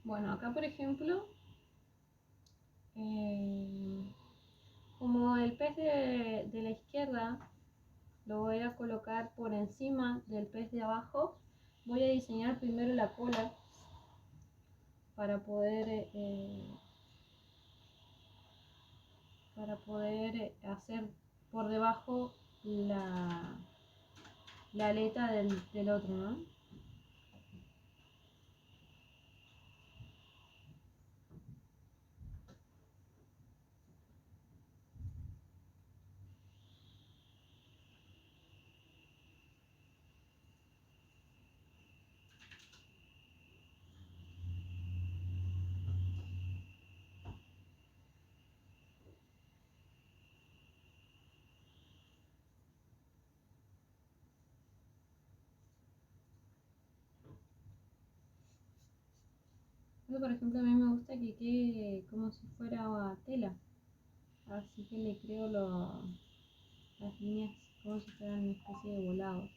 Bueno, acá por ejemplo, como el pez de la izquierda lo voy a colocar por encima del pez de abajo, voy a diseñar primero la cola para poder hacer por debajo la aleta del otro, ¿no? Yo, por ejemplo, a mí me gusta que quede como si fuera tela. Así que le creo las líneas como si fueran una especie de volado.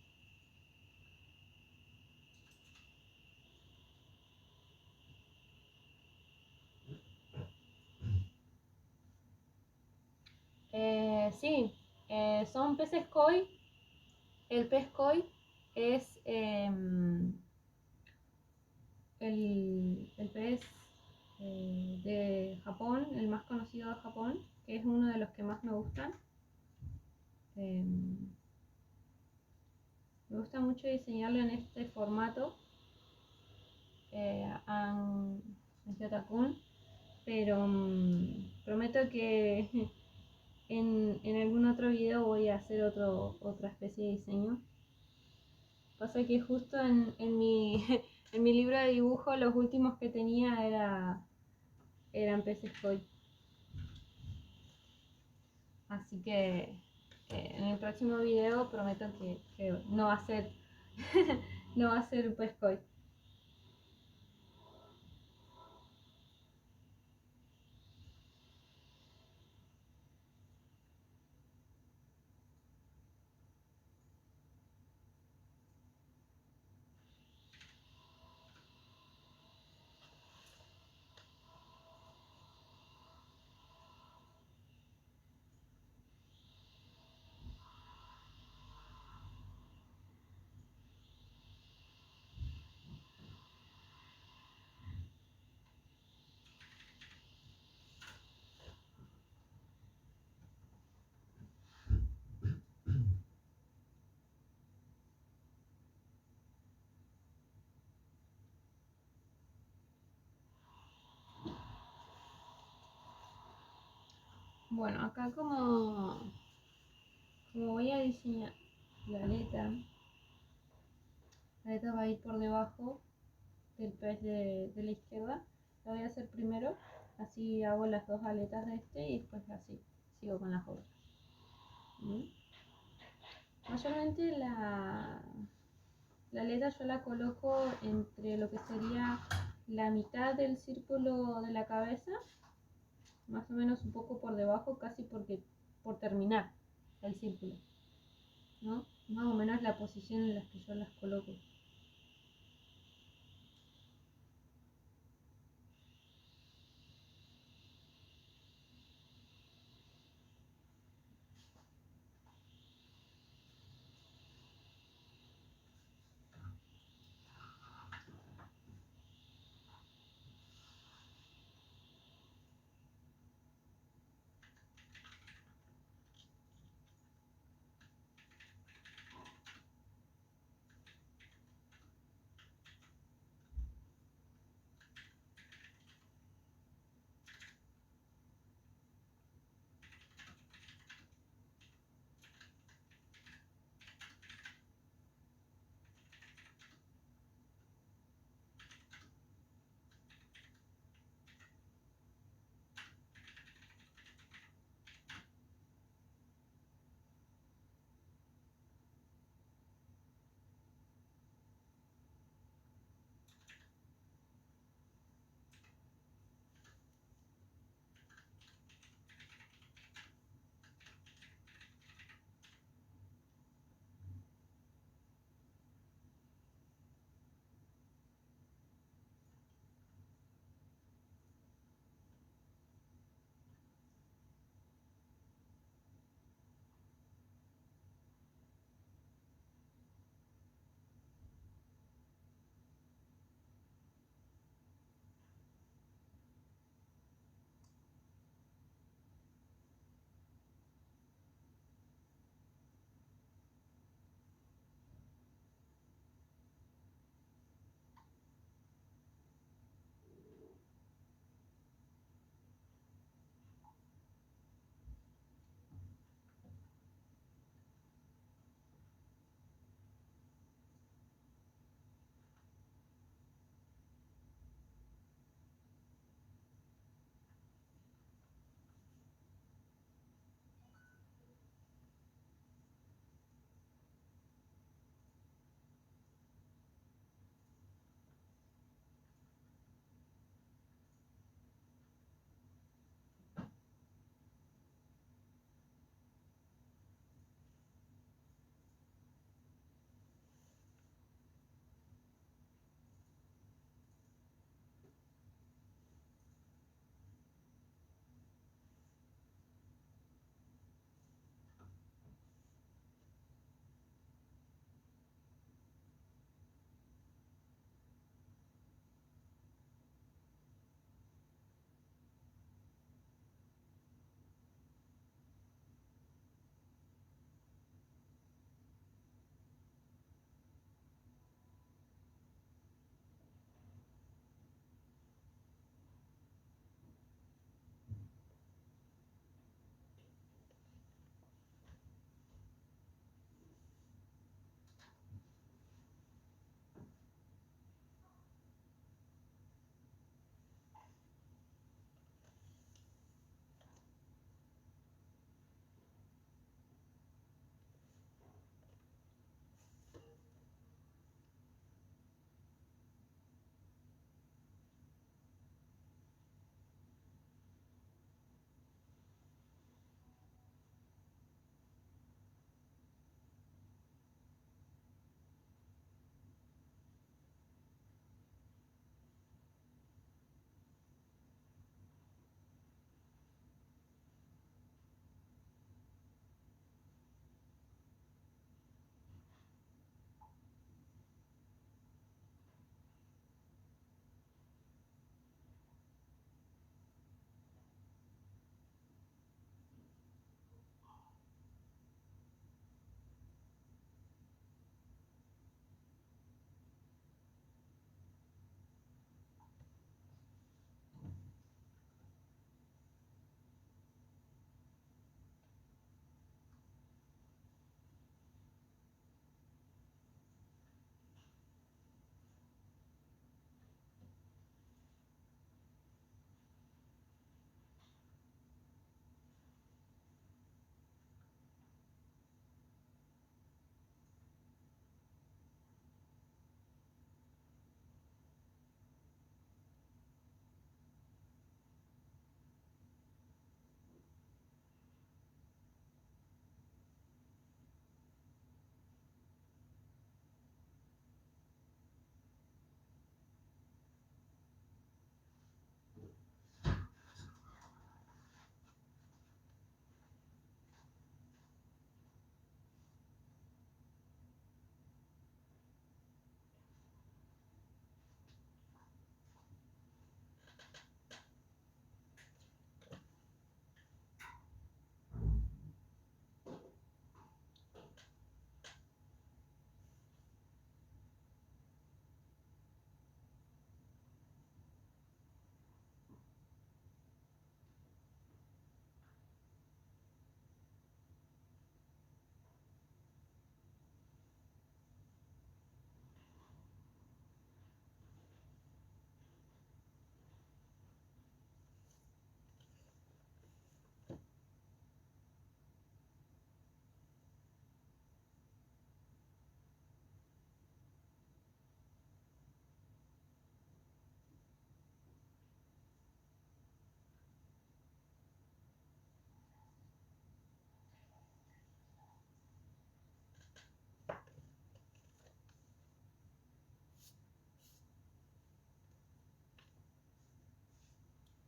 Sí, son peces koi. El pez koi es el pez de Japón, el más conocido de Japón, que es uno de los que más me gustan. Me gusta mucho diseñarlo en este formato, Angiotakun, pero prometo que en algún otro video voy a hacer otra especie de diseño. Pasa que justo en mi, en mi libro de dibujo los últimos que tenía eran peces koi. Así que en el próximo video prometo que no va a ser no va a ser pez koi. Bueno, acá como voy a diseñar la aleta va a ir por debajo del pez de la izquierda. La voy a hacer primero, así hago las dos aletas de este y después así sigo con las otras. Mayormente la aleta yo la coloco entre lo que sería la mitad del círculo de la cabeza, más o menos un poco por debajo, casi por terminar el círculo, ¿no? Más o menos la posición en la que yo las coloco.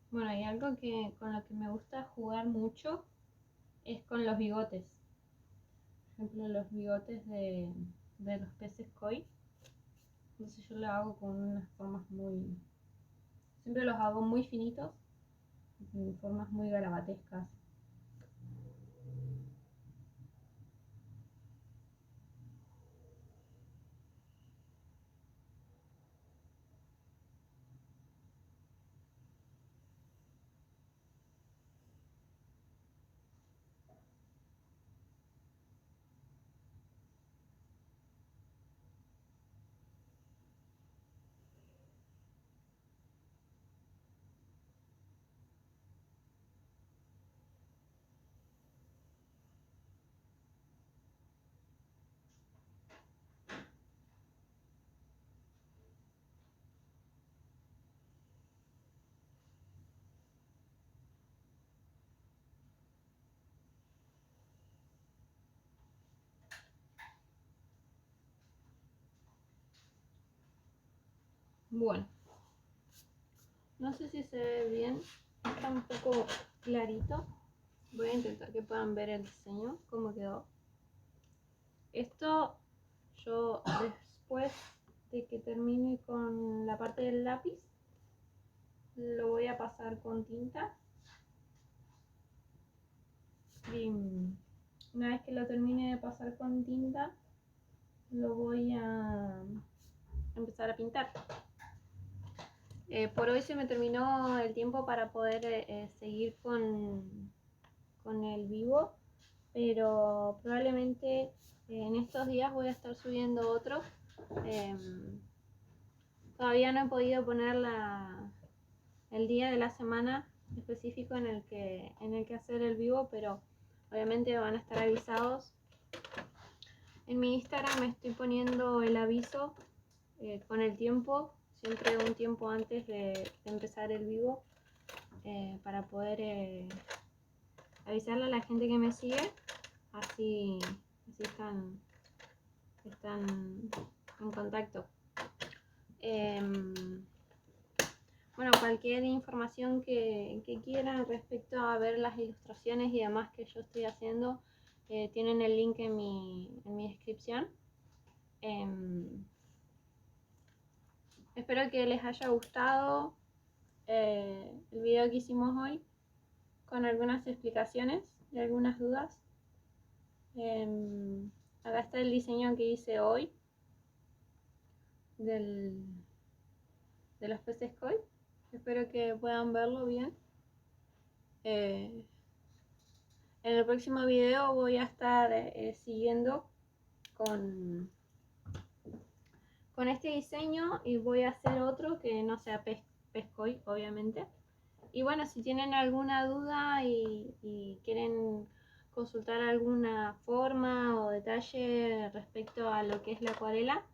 Bueno, hay algo que con lo que me gusta jugar mucho es con los bigotes. Por ejemplo, los bigotes de los peces koi. Entonces yo lo hago con unas formas muy... Siempre los hago muy finitos, en formas muy garabatescas. Bueno, no sé si se ve bien, está un poco clarito. Voy a intentar que puedan ver el diseño, cómo quedó. Esto yo después de que termine con la parte del lápiz, lo voy a pasar con tinta. Y una vez que lo termine de pasar con tinta, lo voy a empezar a pintar. Por hoy se me terminó el tiempo para poder seguir con el vivo, pero probablemente en estos días voy a estar subiendo otro. Todavía no he podido poner el día de la semana específico en el que hacer el vivo, pero obviamente van a estar avisados. En mi Instagram estoy poniendo el aviso con el tiempo, siempre un tiempo antes de empezar el vivo, para poder avisarle a la gente que me sigue, así están en contacto. Bueno, cualquier información que quieran respecto a ver las ilustraciones y demás que yo estoy haciendo, tienen el link en mi descripción. Espero que les haya gustado el video que hicimos hoy, con algunas explicaciones y algunas dudas. Acá está el diseño que hice hoy de los peces koi. Espero que puedan verlo bien. En el próximo video voy a estar siguiendo con este diseño, y voy a hacer otro que no sea pez koi, obviamente. Y bueno, si tienen alguna duda y quieren consultar alguna forma o detalle respecto a lo que es la acuarela,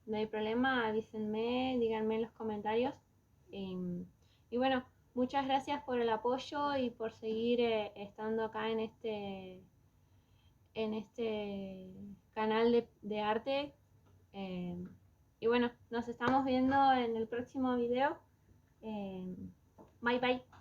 no hay problema, avísenme, díganme en los comentarios. Y bueno, muchas gracias por el apoyo y por seguir estando acá en este canal de arte. Y bueno, nos estamos viendo en el próximo video. Bye bye.